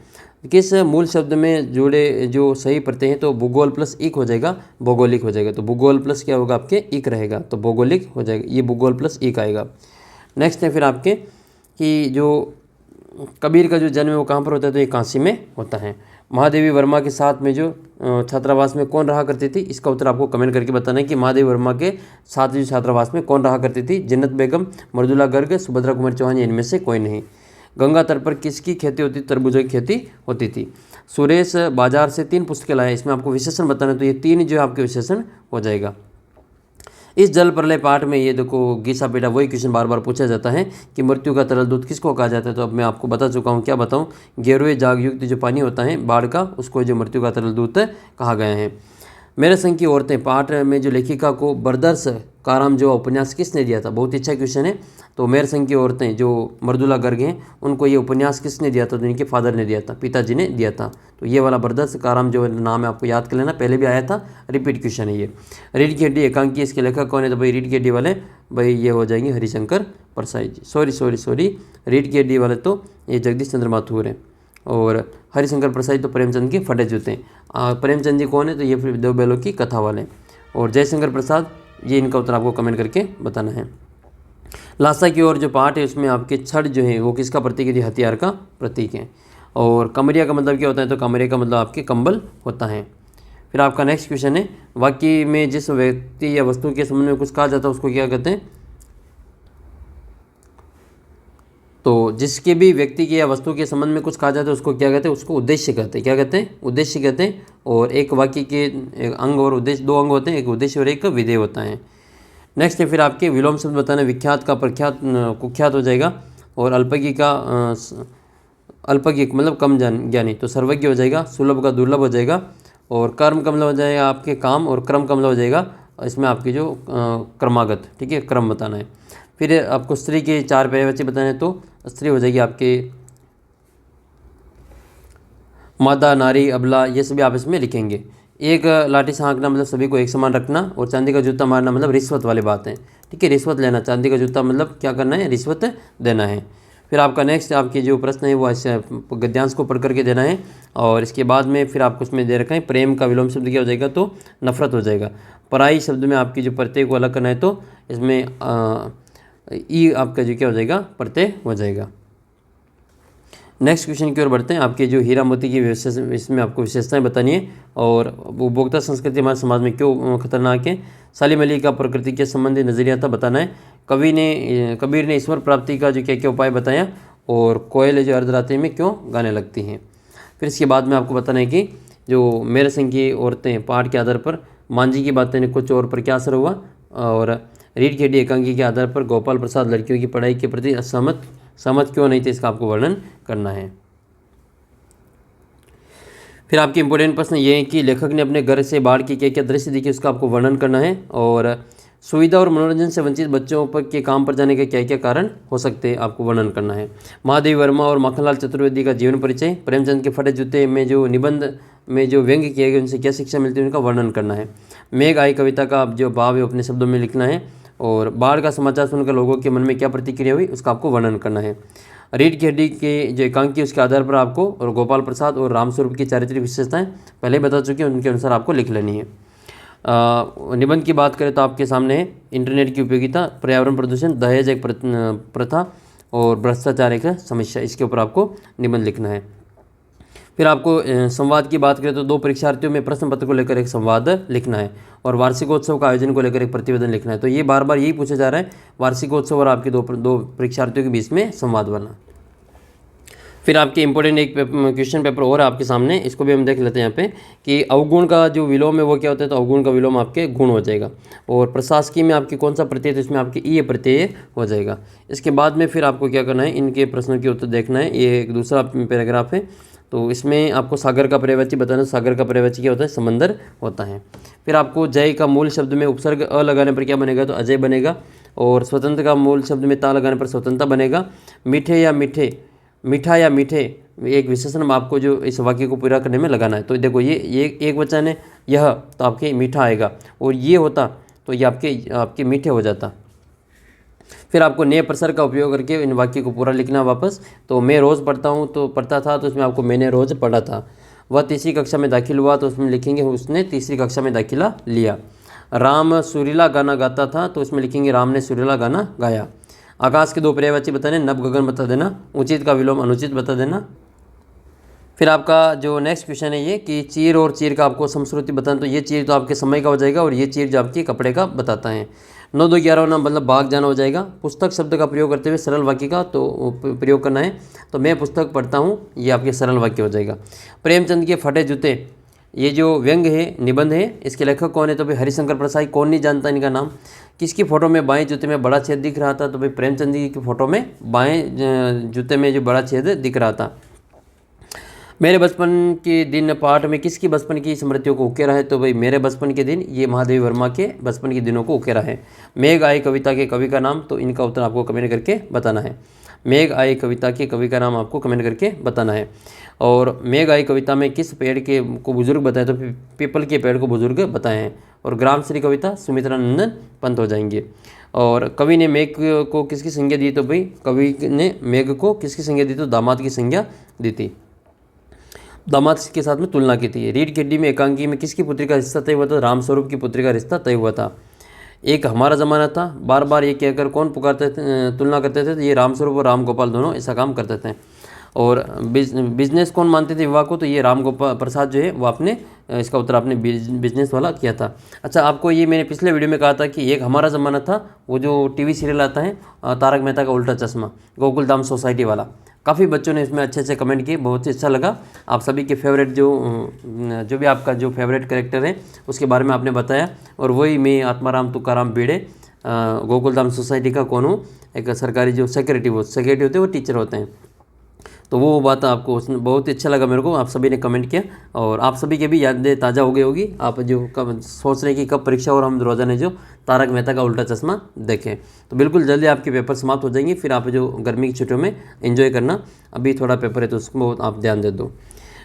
किस मूल शब्द में जुड़े जो सही प्रत्यय हैं, तो भूगोल प्लस इक हो जाएगा, भौगोलिक हो जाएगा। तो भूगोल प्लस क्या होगा आपके, इक रहेगा, तो भौगोलिक हो जाएगा, ये भूगोल प्लस इक आएगा। नेक्स्ट है फिर आपके कि जो कबीर का जो जन्म है वो कहाँ पर होता है, तो ये काशी में होता है। महादेवी वर्मा के साथ में जो छात्रावास में कौन रहा करती थी, इसका उत्तर आपको कमेंट करके बताना है कि महादेवी वर्मा के साथ जो छात्रावास में कौन रहा करती थी। जन्नत बेगम, मृदुला गर्ग, सुभद्रा कुमारी चौहान, इनमें से कोई नहीं। गंगा तट पर किसकी खेती होती, तरबूजा की खेती होती थी। सुरेश बाजार से 3 पुस्तकें लाए, इसमें आपको विशेषण बताना है, तो ये 3 जो है आपके विशेषण हो जाएगा। इस जल प्रलय पाठ में ये देखो घिसा पेटा वही क्वेश्चन बार बार पूछा जाता है कि मृत्यु का तरल दूध किसको कहा जाता है, तो अब मैं आपको बता चुका हूँ, क्या बताऊँ, गेरुए जाग युक्त जो पानी होता है बाढ़ का, उसको जो मृत्यु का तरल दूध कहा गया है। मेरे संग की औरतें पाठ में जो लेखिका को बरदर्श काराम जो उपन्यास किसने दिया था, बहुत अच्छा क्वेश्चन है। तो मेरे संग की औरतें जो मृदुला गर्ग हैं उनको ये उपन्यास किसने दिया था, तो इनके फादर ने दिया था, पिताजी ने दिया था। तो ये वाला बरदर्श काराम जो नाम है आपको याद कर लेना, पहले भी आया था, रिपीट क्वेश्चन है ये। रीढ़ की हड्डी एकांकी इसके लेखक कौन है, तो भाई रीढ़ की हड्डी वाले भाई ये हो जाएंगे हरिशंकर प्रसाद जी। सॉरी रीढ़ की हड्डी वाले तो ये जगदीश चंद्र माथुर हैं, और हरिशंकर प्रसाद तो प्रेमचंद के फटे जूते हैं। प्रेमचंद जी कौन है, तो ये फिर दो बैलों की कथा वाले। और जयशंकर प्रसाद, ये इनका उत्तर आपको कमेंट करके बताना है। लासा की ओर जो पाठ है उसमें आपके छड़ जो है वो किसका प्रतीक है, हथियार का प्रतीक है। और कमरिया का मतलब क्या होता है, तो कमरिया का मतलब आपके कंबल होता है। फिर आपका नेक्स्ट क्वेश्चन है, वाक्य में जिस व्यक्ति या वस्तु के संबंध में कुछ कहा जाता है उसको क्या कहते हैं, तो जिसके भी व्यक्ति के या वस्तु के संबंध में कुछ कहा जाता है उसको क्या कहते हैं, उसको उद्देश्य कहते हैं। क्या कहते हैं, उद्देश्य कहते हैं। और एक वाक्य के अंग और उद्देश्य, 2 अंग होते हैं, एक उद्देश्य और एक विधेय होता है। नेक्स्ट है फिर आपके विलोम शब्द बताना, विख्यात का प्रख्यात कुख्यात हो जाएगा, और अल्पज्ञ का अल्पज्ञ मतलब कम ज्ञानी, तो सर्वज्ञ हो जाएगा। सुलभ का दुर्लभ हो जाएगा। और कर्म का मतलब हो जाएगा आपके काम, और क्रम का मतलब हो जाएगा इसमें आपकी जो क्रमागत, ठीक है, क्रम बताना है। फिर आपको स्त्री के 4 पर्यायवाची बताने, तो स्त्री हो जाएगी आपके मादा, नारी, अबला, ये सभी आप इसमें लिखेंगे। एक लाठी से हाँकना मतलब सभी को एक समान रखना, और चांदी का जूता मारना मतलब रिश्वत वाली बात है। ठीक है, रिश्वत लेना, चांदी का जूता मतलब क्या करना है, रिश्वत देना है। फिर आपका नेक्स्ट आपके जो प्रश्न है वो ऐसे गद्यांश को पढ़ करके देना है, और इसके बाद में फिर आपको उसमें दे रखा है प्रेम का विलोम शब्द क्या हो जाएगा, तो नफरत हो जाएगा। पराई शब्द में आपकी जो प्रत्यय को अलग करना है तो इसमें ई आपका जो क्या हो जाएगा, प्रत्यय हो जाएगा। नेक्स्ट क्वेश्चन की ओर बढ़ते हैं। आपके जो हीरा मोती की विशेष, इसमें आपको विशेषताएं बतानी है, और उपभोक्ता संस्कृति हमारे समाज में क्यों खतरनाक है। सालिम अली का प्रकृति के संबंधी नजरिया था बताना है। कबीर ने ईश्वर प्राप्ति का जो क्या क्या उपाय बताया, और कोयल जो अर्धरात्रि में क्यों गाने लगती हैं। फिर इसके बाद में आपको बताना है कि जो मेरे संग की औरतें पाठ के आधार पर मांझी की बातें ने कुछ और पर क्या असर हुआ, और रीढ़ की हड्डी एकांकी के आधार पर गोपाल प्रसाद लड़कियों की पढ़ाई के प्रति सहमत क्यों नहीं थे, इसका आपको वर्णन करना है। फिर आपके इंपॉर्टेंट प्रश्न ये है कि लेखक ने अपने घर से बाढ़ की क्या क्या दृश्य दिखे, उसका आपको वर्णन करना है, और सुविधा और मनोरंजन से वंचित बच्चों पर के काम पर जाने के क्या क्या कारण हो सकते हैं, आपको वर्णन करना है। महादेवी वर्मा और माखनलाल चतुर्वेदी का जीवन परिचय, प्रेमचंद के फटे जूते में जो निबंध में जो व्यंग्य किए गए उनसे क्या शिक्षा मिलती है, उनका वर्णन करना है। मेघ आई कविता का जो भाव है अपने शब्दों में लिखना है, और बाढ़ का समाचार सुनकर लोगों के मन में क्या प्रतिक्रिया हुई, उसका आपको वर्णन करना है। रीढ़ की हड्डी के जो एकांकी उसके आधार पर आपको, और गोपाल प्रसाद और रामस्वरूप की चारित्रिक विशेषताएं पहले बता चुके हैं, उनके अनुसार आपको लिख लेनी है। निबंध की बात करें तो आपके सामने है इंटरनेट की उपयोगिता, पर्यावरण प्रदूषण, दहेज एक प्रथा, और भ्रष्टाचार एक समस्या, इसके ऊपर आपको निबंध लिखना है। फिर आपको संवाद की बात करें तो 2 परीक्षार्थियों में प्रश्न पत्र को लेकर एक संवाद लिखना है, और वार्षिकोत्सव का आयोजन को लेकर एक प्रतिवेदन लिखना है। तो ये बार बार यही पूछा जा रहा है, वार्षिकोत्सव और आपके दो परीक्षार्थियों के बीच में संवाद बना। फिर आपके इंपॉर्टेंट एक क्वेश्चन पेपर और आपके सामने, इसको भी हम देख लेते हैं यहाँ पे कि अवगुण का जो विलोम है वो क्या होता है, तो अवगुण का विलोम आपके गुण हो जाएगा। और प्रशासकीय में आपके कौन सा प्रत्यय, तो इसमें आपके ई प्रत्यय हो जाएगा। इसके बाद में फिर आपको क्या करना है, इनके प्रश्नों के उत्तर देखना है। ये एक दूसरा पैराग्राफ है, तो इसमें आपको सागर का पर्यायवाची बताना। सागर का पर्यायवाची क्या होता है, समंदर होता है। फिर आपको जय का मूल शब्द में उपसर्ग अ लगाने पर क्या बनेगा, तो अजय बनेगा। और स्वतंत्र का मूल शब्द में ता लगाने पर स्वतंत्रता बनेगा। मीठे या मीठे, मीठा या मीठे एक विशेषण आपको जो इस वाक्य को पूरा करने में लगाना है। तो देखो ये एक वचन है, यह तो आपके मीठा आएगा, और ये होता तो ये आपके मीठे हो जाता। फिर आपको नए प्रसर का उपयोग करके इन वाक्य को पूरा लिखना वापस। तो मैं रोज़ पढ़ता था, तो उसमें आपको मैंने रोज़ पढ़ा था। वह तीसरी कक्षा में दाखिल हुआ, तो उसमें लिखेंगे उसने तीसरी कक्षा में दाखिला लिया। राम सुरीला गाना गाता था, तो उसमें लिखेंगे राम ने सुरीला गाना गाया। आकाश के 2 पर्यायवाची बताने, नभ गगन बता देना। उचित का विलोम अनुचित बता देना। फिर आपका जो नेक्स्ट क्वेश्चन है ये कि चीर और चीर का आपको समश्रुति बताना। तो ये चीर तो आपके समय का हो जाएगा, और ये चीर जो आपके कपड़े का बताता है। 9 2 11 होना मतलब भाग जाना हो जाएगा। पुस्तक शब्द का प्रयोग करते हुए सरल वाक्य का तो प्रयोग करना है। तो मैं पुस्तक पढ़ता हूँ, ये आपके सरल वाक्य हो जाएगा। प्रेमचंद के फटे जूते, ये जो व्यंग्य है, निबंध है, इसके लेखक कौन है, तो भाई हरिशंकर प्रसाद। कौन नहीं जानता इनका नाम। किसकी फोटो में बाएं जूते में बड़ा छेद दिख रहा था, तो भाई प्रेमचंद जी की फोटो में बाएं जूते में जो बड़ा छेद दिख रहा था। मेरे बचपन के दिन पाठ में किसकी बचपन की स्मृतियों को उकेरा है, तो भाई मेरे बचपन के दिन, ये महादेवी वर्मा के बचपन के दिनों को उकेरा है। मेघ आई कविता के कवि का नाम, तो इनका उत्तर आपको कमेंट करके बताना है। मेघ आई कविता के कवि का नाम आपको कमेंट करके बताना है। और मेघ आई कविता में किस पेड़ के को बुजुर्ग बताए, तो पीपल के पेड़ को बुजुर्ग बताए हैं। और ग्रामश्री कविता सुमित्रा नंदन पंत हो जाएंगे। और कवि ने मेघ को किसकी संज्ञा दी, तो भाई कवि ने मेघ को किसकी संज्ञा दी, तो दामाद की संज्ञा दी थी। दामाद के साथ में तुलना की थी। रीढ़ की हड्डी में एकांकी में किसकी पुत्री का रिश्ता तय हुआ था, रामस्वरूप की पुत्री का रिश्ता तय हुआ था। एक हमारा ज़माना था, बार बार ये कहकर कौन पुकारते थे, तुलना करते थे, तो ये रामस्वरूप और राम गोपाल दोनों ऐसा काम करते थे। और बिजनेस कौन मानते थे विवाह को, तो ये राम गोपाल प्रसाद जो है वो आपने इसका उत्तर आपने बिजनेस वाला किया था। अच्छा, आपको ये मैंने पिछले वीडियो में कहा था कि एक हमारा ज़माना था, वो जो टीवी सीरियल आता है तारक मेहता का उल्टा चश्मा, गोकुलधाम सोसाइटी वाला। काफ़ी बच्चों ने इसमें अच्छे कमेंट किए, बहुत ही अच्छा लगा। आप सभी के फेवरेट जो भी आपका जो फेवरेट कैरेक्टर है उसके बारे में आपने बताया। और वही मैं आत्माराम तुकाराम भिड़े गोकुलधाम सोसाइटी का कौन हूँ, एक सरकारी जो सेक्रेटरी होते हैं, वो टीचर होते हैं। तो वो बात आपको उसमें बहुत ही अच्छा लगा मेरे को, आप सभी ने कमेंट किया। और आप सभी के भी यादें ताज़ा हो गई होगी, आप जो कब सोच रहे हैं कि कब परीक्षा और हम रोज़ाना जो तारक मेहता का उल्टा चश्मा देखें। तो बिल्कुल जल्दी आपके पेपर समाप्त हो जाएंगे, फिर आप जो गर्मी की छुट्टियों में एंजॉय करना। अभी थोड़ा पेपर है तो उसको आप ध्यान दे दो।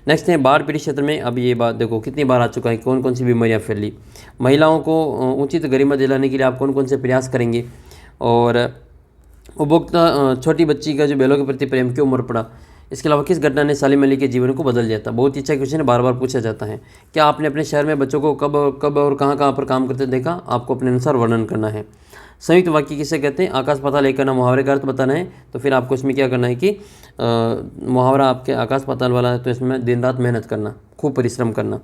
नेक्स्ट है बाढ़ पीड़ित क्षेत्र में। अब ये बात देखो कितनी बार आ चुका है, कौन कौन सी बीमारियाँ फैली। महिलाओं को उचित गरिमा दिलाने के लिए आप कौन कौन से प्रयास करेंगे। और उपभोक्ता छोटी बच्ची का जो बैलों के प्रति प्रेम क्यों उमड़ पड़ा। इसके अलावा किस घटना ने सालिम अली के जीवन को बदल दिया था। बहुत ही अच्छा क्वेश्चन है, बार बार पूछा जाता है। क्या आपने अपने शहर में बच्चों को कब और कहाँ पर काम करते देखा, आपको अपने अनुसार वर्णन करना है। संयुक्त वाक्य किसे कहते हैं। आकाश पाताल एक करना, मुहावरे का अर्थ बताना है। तो फिर आपको इसमें क्या करना है कि मुहावरा आपके आकाश पाताल वाला है, तो इसमें दिन रात मेहनत करना, खूब परिश्रम करना।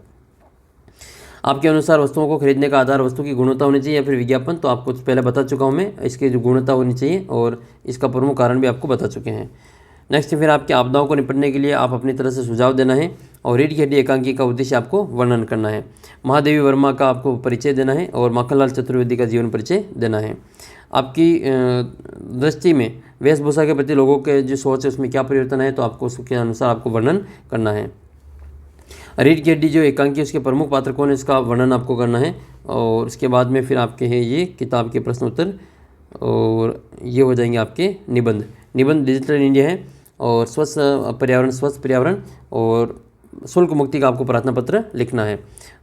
आपके अनुसार वस्तुओं को खरीदने का आधार वस्तु की गुणवत्ता होनी चाहिए या फिर विज्ञापन। तो आपको पहले बता चुका हूँ मैं, इसकी जो गुणवत्ता होनी चाहिए और इसका प्रमुख कारण भी आपको बता चुके हैं। नेक्स्ट फिर आपकी आपदाओं को निपटने के लिए आप अपनी तरह से सुझाव देना है। और रीढ़ की हड्डी एकांकी का उद्देश्य आपको वर्णन करना है। महादेवी वर्मा का आपको परिचय देना है और माखनलाल चतुर्वेदी का जीवन परिचय देना है। आपकी दृष्टि में वेशभूषा के प्रति लोगों के जो सोच है उसमें क्या परिवर्तन है, तो आपको उसके अनुसार आपको वर्णन करना है। रीढ़ की हड्डी जो एकांकी है उसके प्रमुख पात्र कौन है, इसका वर्णन आपको करना है। और उसके बाद में फिर आपके हैं ये किताब के प्रश्न उत्तर, और ये हो जाएंगे आपके निबंध। निबंध डिजिटल इंडिया है और स्वस्थ पर्यावरण और शुल्क मुक्ति का आपको प्रार्थना पत्र लिखना है।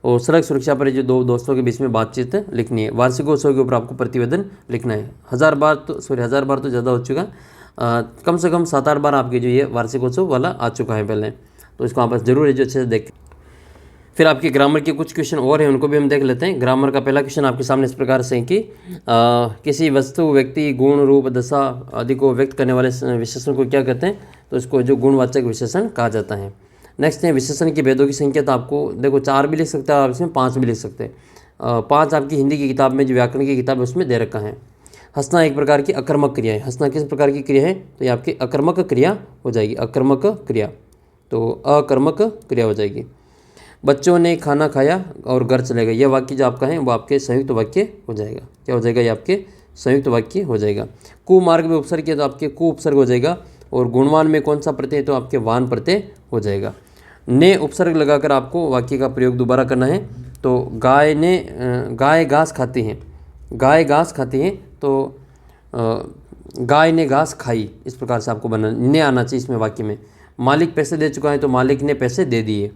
और सड़क सुरक्षा पर जो दो दोस्तों के बीच में बातचीत लिखनी है। वार्षिकोत्सव के ऊपर आपको प्रतिवेदन लिखना है। 1000 बार तो ज़्यादा हो चुका, कम से कम 7-8 बार आपके जो ये वार्षिकोत्सव वाला आ चुका है पहले, तो इसको आप जरूर है जो अच्छे से देख। फिर आपके ग्रामर के कुछ क्वेश्चन और हैं, उनको भी हम देख लेते हैं। ग्रामर का पहला क्वेश्चन आपके सामने इस प्रकार से है कि किसी वस्तु, व्यक्ति, गुण, रूप, दशा आदि को व्यक्त करने वाले विशेषण को क्या कहते हैं, तो इसको जो गुणवाचक विशेषण कहा जाता है। नेक्स्ट है विशेषण की भेदों की संख्या। तो आपको देखो 4 भी लिख सकते हैं आप, इसमें 5 भी लिख सकते हैं। 5 आपकी हिंदी की किताब में जो व्याकरण की किताब है उसमें दे रखा है। हंसना एक प्रकार की अकर्मक क्रिया है। हंसना किस प्रकार की क्रिया है, तो ये आपकी अकर्मक क्रिया हो जाएगी। अकर्मक क्रिया, तो अकर्मक क्रिया हो जाएगी। बच्चों ने खाना खाया और घर चले गए, यह वाक्य जो आपका है वो आपके संयुक्त वाक्य हो जाएगा। क्या हो जाएगा, ये आपके संयुक्त वाक्य हो जाएगा। कुमार्ग में उपसर्ग किया तो आपके कु उपसर्ग हो जाएगा। और गुणवान में कौन सा प्रत्यय, तो आपके वान प्रत्यय हो जाएगा। ने उपसर्ग लगाकर आपको वाक्य का प्रयोग दोबारा करना है। तो गाय घास खाती हैं, गाय घास खाती हैं, तो गाय ने घास खाई, इस प्रकार से आपको बनना, ने आना चाहिए इसमें वाक्य में। मालिक पैसे दे चुका है, तो मालिक ने पैसे दे दिए।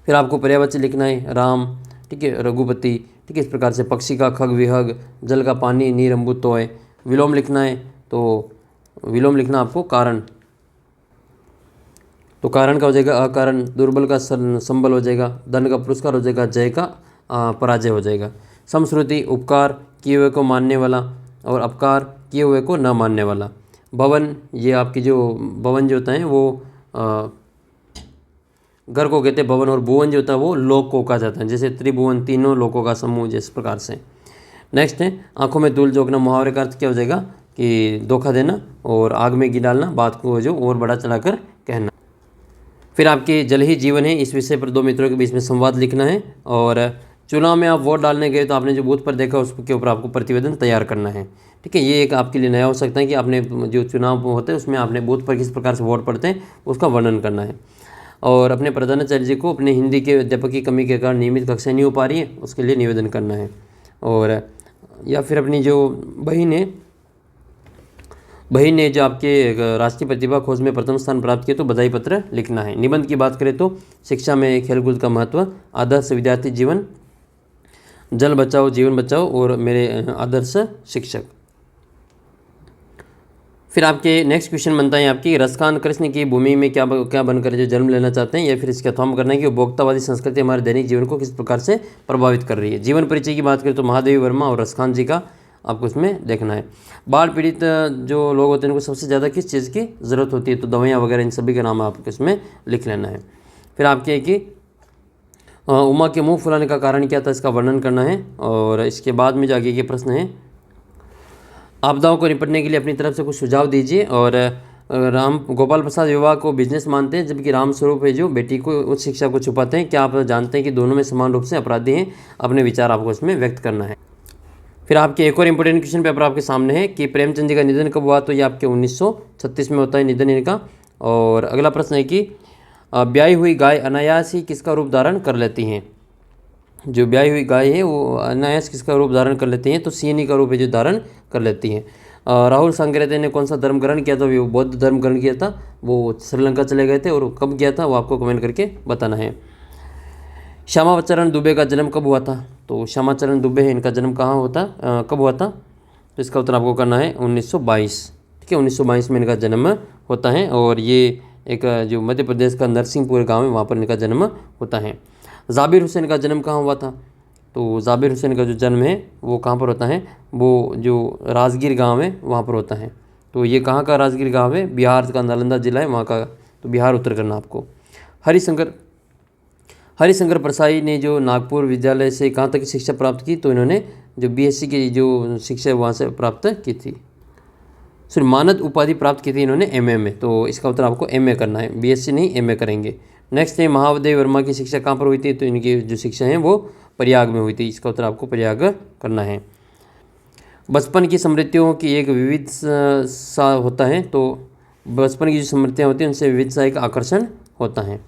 फिर आपको पर्यायवाची लिखना है, राम, ठीक है, रघुपति, ठीक है, इस प्रकार से। पक्षी का खग विहग, जल का पानी, नीर अम्बुत तोय। विलोम लिखना है, तो विलोम लिखना आपको कारण, तो कारण का हो जाएगा अकारण। दुर्बल का संबल हो जाएगा। धन का पुरस्कार हो जाएगा। जय का पराजय हो जाएगा। समश्रुति उपकार किए हुए को मानने वाला और अपकार किए हुए को न मानने वाला। भवन, ये आपकी जो भवन जो होता है वो घर को कहते हैं भवन, और भुवन जो होता है वो लोक को कहा जाता है। जैसे त्रिभुवन, तीनों लोकों का समूह, जिस प्रकार से। नेक्स्ट है आंखों में धूल झोंकना। मुहावरे का अर्थ क्या हो जाएगा कि धोखा देना और आग में घी डालना, बात को जो और बड़ा चढ़ाकर कहना। फिर आपके जल ही जीवन है, इस विषय पर 2 मित्रों के बीच में संवाद लिखना है। और चुनाव में आप वोट डालने गए तो आपने जो बूथ पर देखा उसके ऊपर आपको प्रतिवेदन तैयार करना है। ठीक है, ये एक आपके लिए नया हो सकता है कि आपने जो चुनाव होते हैं उसमें आपने बूथ पर किस प्रकार से वोट पड़ते हैं उसका वर्णन करना है। और अपने प्रधानाचार्य जी को अपने हिंदी के अध्यापक की कमी के कारण नियमित कक्षाएं नहीं हो पा रही है, उसके लिए निवेदन करना है। और या फिर अपनी जो बहन ने जो आपके राष्ट्रीय प्रतिभा खोज में प्रथम स्थान प्राप्त किया तो बधाई पत्र लिखना है। निबंध की बात करें तो शिक्षा में खेलकूद का महत्व, आदर्श विद्यार्थी जीवन, जल बचाओ जीवन बचाओ और मेरे आदर्श शिक्षक। फिर आपके नेक्स्ट क्वेश्चन बनता है आपकी रसखान कृष्ण की भूमि में क्या बनकर जो जन्म लेना चाहते हैं, या फिर इसका अथवा करना है कि उपभोक्तावादी संस्कृति हमारे दैनिक जीवन को किस प्रकार से प्रभावित कर रही है। जीवन परिचय की बात करें तो महादेवी वर्मा और रसखान जी का आपको इसमें देखना है। बाढ़ पीड़ित जो लोग होते हैं उनको सबसे ज़्यादा किस चीज़ की ज़रूरत होती है, तो दवाइयाँ वगैरह, इन सभी का नाम आपको इसमें लिख लेना है। फिर आपके कि उमा के मुंह फुलाने का कारण क्या था, इसका वर्णन करना है। और इसके बाद में जो आगे के प्रश्न हैं, आपदाओं को निपटने के लिए अपनी तरफ से कुछ सुझाव दीजिए। और राम गोपाल प्रसाद विवाह को बिजनेस मानते हैं जबकि राम स्वरूप है जो बेटी को उच्च शिक्षा को छुपाते हैं। क्या आप जानते हैं कि दोनों में समान रूप से अपराधी हैं? अपने विचार आपको इसमें व्यक्त करना है। फिर आपके एक और इम्पोर्टेंट क्वेश्चन पेपर आपके सामने है कि प्रेमचंद जी का निधन कब हुआ, तो ये आपके 1936 में होता है निधन इनका। और अगला प्रश्न है कि ब्याई हुई गाय अनायास ही किसका रूप धारण कर लेती हैं। जो ब्याई हुई गाय है वो अनायास किसका रूप धारण कर लेती हैं, तो सियनी का रूप है जो धारण कर लेती हैं। राहुल सांकृत्य ने कौन सा धर्म ग्रहण किया था? वो बौद्ध धर्म ग्रहण किया था। वो श्रीलंका चले गए थे और कब किया था वो आपको कमेंट करके बताना है। श्यामाचरण दुबे का जन्म कब हुआ था? तो श्यामाचरण दुबे है, इनका जन्म कहाँ होता कब हुआ था? तो इसका उत्तर आपको करना है 1922। ठीक है, 1922 में इनका जन्म होता है और ये एक जो मध्य प्रदेश का नरसिंहपुर गांव है वहाँ पर इनका जन्म होता है। जाबिर हुसैन का जन्म कहाँ हुआ था? तो जाबिर हुसैन का जो जन्म है वो कहाँ पर होता है? वो जो राजगीर गांव है वहाँ पर होता है। तो ये कहाँ का राजगीर गांव है? बिहार का नालंदा जिला है वहाँ का, तो बिहार उत्तर करना आपको। हरिशंकर प्रसाई ने जो नागपुर विद्यालय से कहाँ तक की शिक्षा प्राप्त की? तो इन्होंने जो बीएससी की जो शिक्षा है वहाँ से प्राप्त की थी। सॉरी, मानद उपाधि प्राप्त की थी इन्होंने एमए में, तो इसका उत्तर आपको एमए करना है, बीएससी नहीं एमए करेंगे। नेक्स्ट है महादेव वर्मा की शिक्षा कहाँ पर हुई थी? तो इनकी जो शिक्षा है वो प्रयाग में हुई थी, इसका उत्तर आपको प्रयाग करना है। बचपन की स्मृतियों की एक विविध सा होता है, तो बचपन की जो स्मृतियाँ होती हैं उनसे विविध सा एक आकर्षण होता है।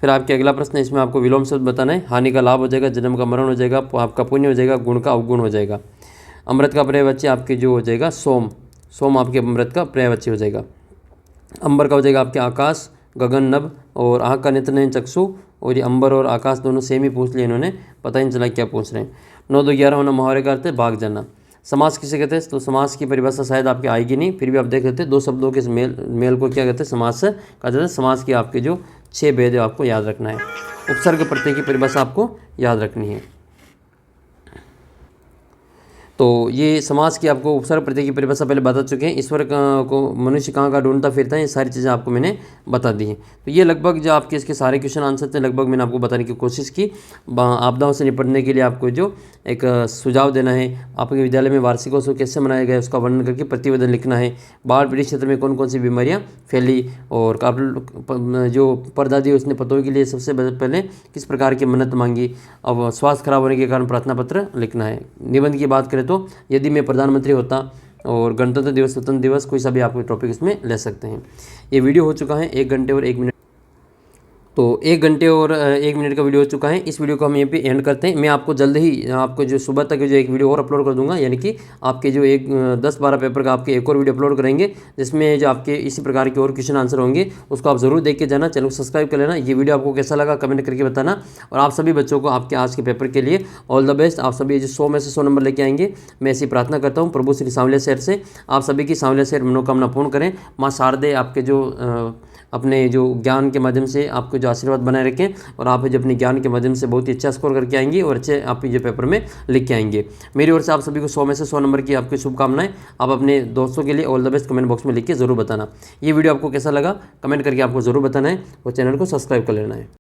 फिर आपके अगला प्रश्न है, इसमें आपको विलोम शब्द बताना है। हानि का लाभ हो जाएगा, जन्म का मरण हो जाएगा, आपका पुण्य हो जाएगा, गुण का अवगुण हो जाएगा। अमृत का पर्यायवाची आपके जो हो जाएगा सोम, सोम आपके अमृत का पर्यायवाची हो जाएगा। अंबर का हो जाएगा आपके आकाश, गगन, नभ, और आँख का नेत्र नयन चक्षु, और ये अंबर और आकाश दोनों सेम ही पूछ लिए इन्होंने, पता ही नहीं चला क्या पूछ रहे हैं। 9 2 11 होना मुहावरे का अर्थ है भाग जाना। समास किसे कहते हैं? तो समास की परिभाषा शायद आपकी आएगी नहीं, फिर भी आप देख लेते हैं। 2 शब्दों के मेल को क्या कहते हैं? समास कहा जाता है। समास की आपके जो 6 भेद है आपको याद रखना है। उपसर्ग प्रत्यय की परिभाषा आपको याद रखनी है। तो ये समास की आपको उपसर्ग प्रत्यय की परिभाषा पहले बता चुके हैं। ईश्वर को मनुष्य कहाँ का ढूंढता फिरता है, ये सारी चीज़ें आपको मैंने बता दी हैं। तो ये लगभग जो आपके इसके सारे क्वेश्चन आंसर थे, लगभग मैंने आपको बताने की कोशिश की। आपदाओं से निपटने के लिए आपको जो एक सुझाव देना है, आपके विद्यालय में वार्षिकोत्सव कैसे मनाया गया उसका वर्णन करके प्रतिवेदन लिखना है। बाढ़ पीड़ित क्षेत्र में कौन कौन सी बीमारियाँ फैली, और जो परदादी उसने पतों के लिए सबसे पहले किस प्रकार की मन्नत मांगी। अब स्वास्थ्य खराब होने के कारण प्रार्थना पत्र लिखना है। निबंध की बात करें तो यदि मैं प्रधानमंत्री होता, और गणतंत्र दिवस, स्वतंत्र दिवस, कोई सा भी आप टॉपिक इसमें ले सकते हैं। ये वीडियो हो चुका है 1 घंटे और 1 मिनट, तो 1 घंटे और 1 मिनट का वीडियो हो चुका है। इस वीडियो को हम यहीं पे एंड करते हैं। मैं आपको जल्द ही आपको जो सुबह तक जो एक वीडियो और अपलोड कर दूंगा, यानी कि आपके जो 10-12 पेपर का आपके एक और वीडियो अपलोड करेंगे, जिसमें जो आपके इसी प्रकार के और क्वेश्चन आंसर होंगे, उसको आप जरूर देख के जाना। चैनल को सब्सक्राइब कर लेना। ये वीडियो आपको कैसा लगा कमेंट करके बताना। और आप सभी बच्चों को आपके आज के पेपर के लिए ऑल द बेस्ट। आप सभी जो 100 में से 100 नंबर लेके आएंगे, मैं ऐसी प्रार्थना करता हूँ प्रभु श्री सांवलिया शहर से। आप सभी की सांवलिया शहर मनोकामना पूर्ण करें। माँ शारदे आपके जो अपने जो ज्ञान के माध्यम से आपको जो आशीर्वाद बनाए रखें, और आप जो अपने ज्ञान के माध्यम से बहुत ही अच्छा स्कोर करके आएंगे और अच्छे आप जो पेपर में लिख के आएंगे। मेरी ओर से आप सभी को 100 में से 100 नंबर की आपकी शुभकामनाएं। आप अपने दोस्तों के लिए all the best comment box में लिख के ज़रूर बताना। ये वीडियो आपको कैसा लगा कमेंट करके आपको ज़रूर बताना है, और चैनल को सब्सक्राइब कर लेना है।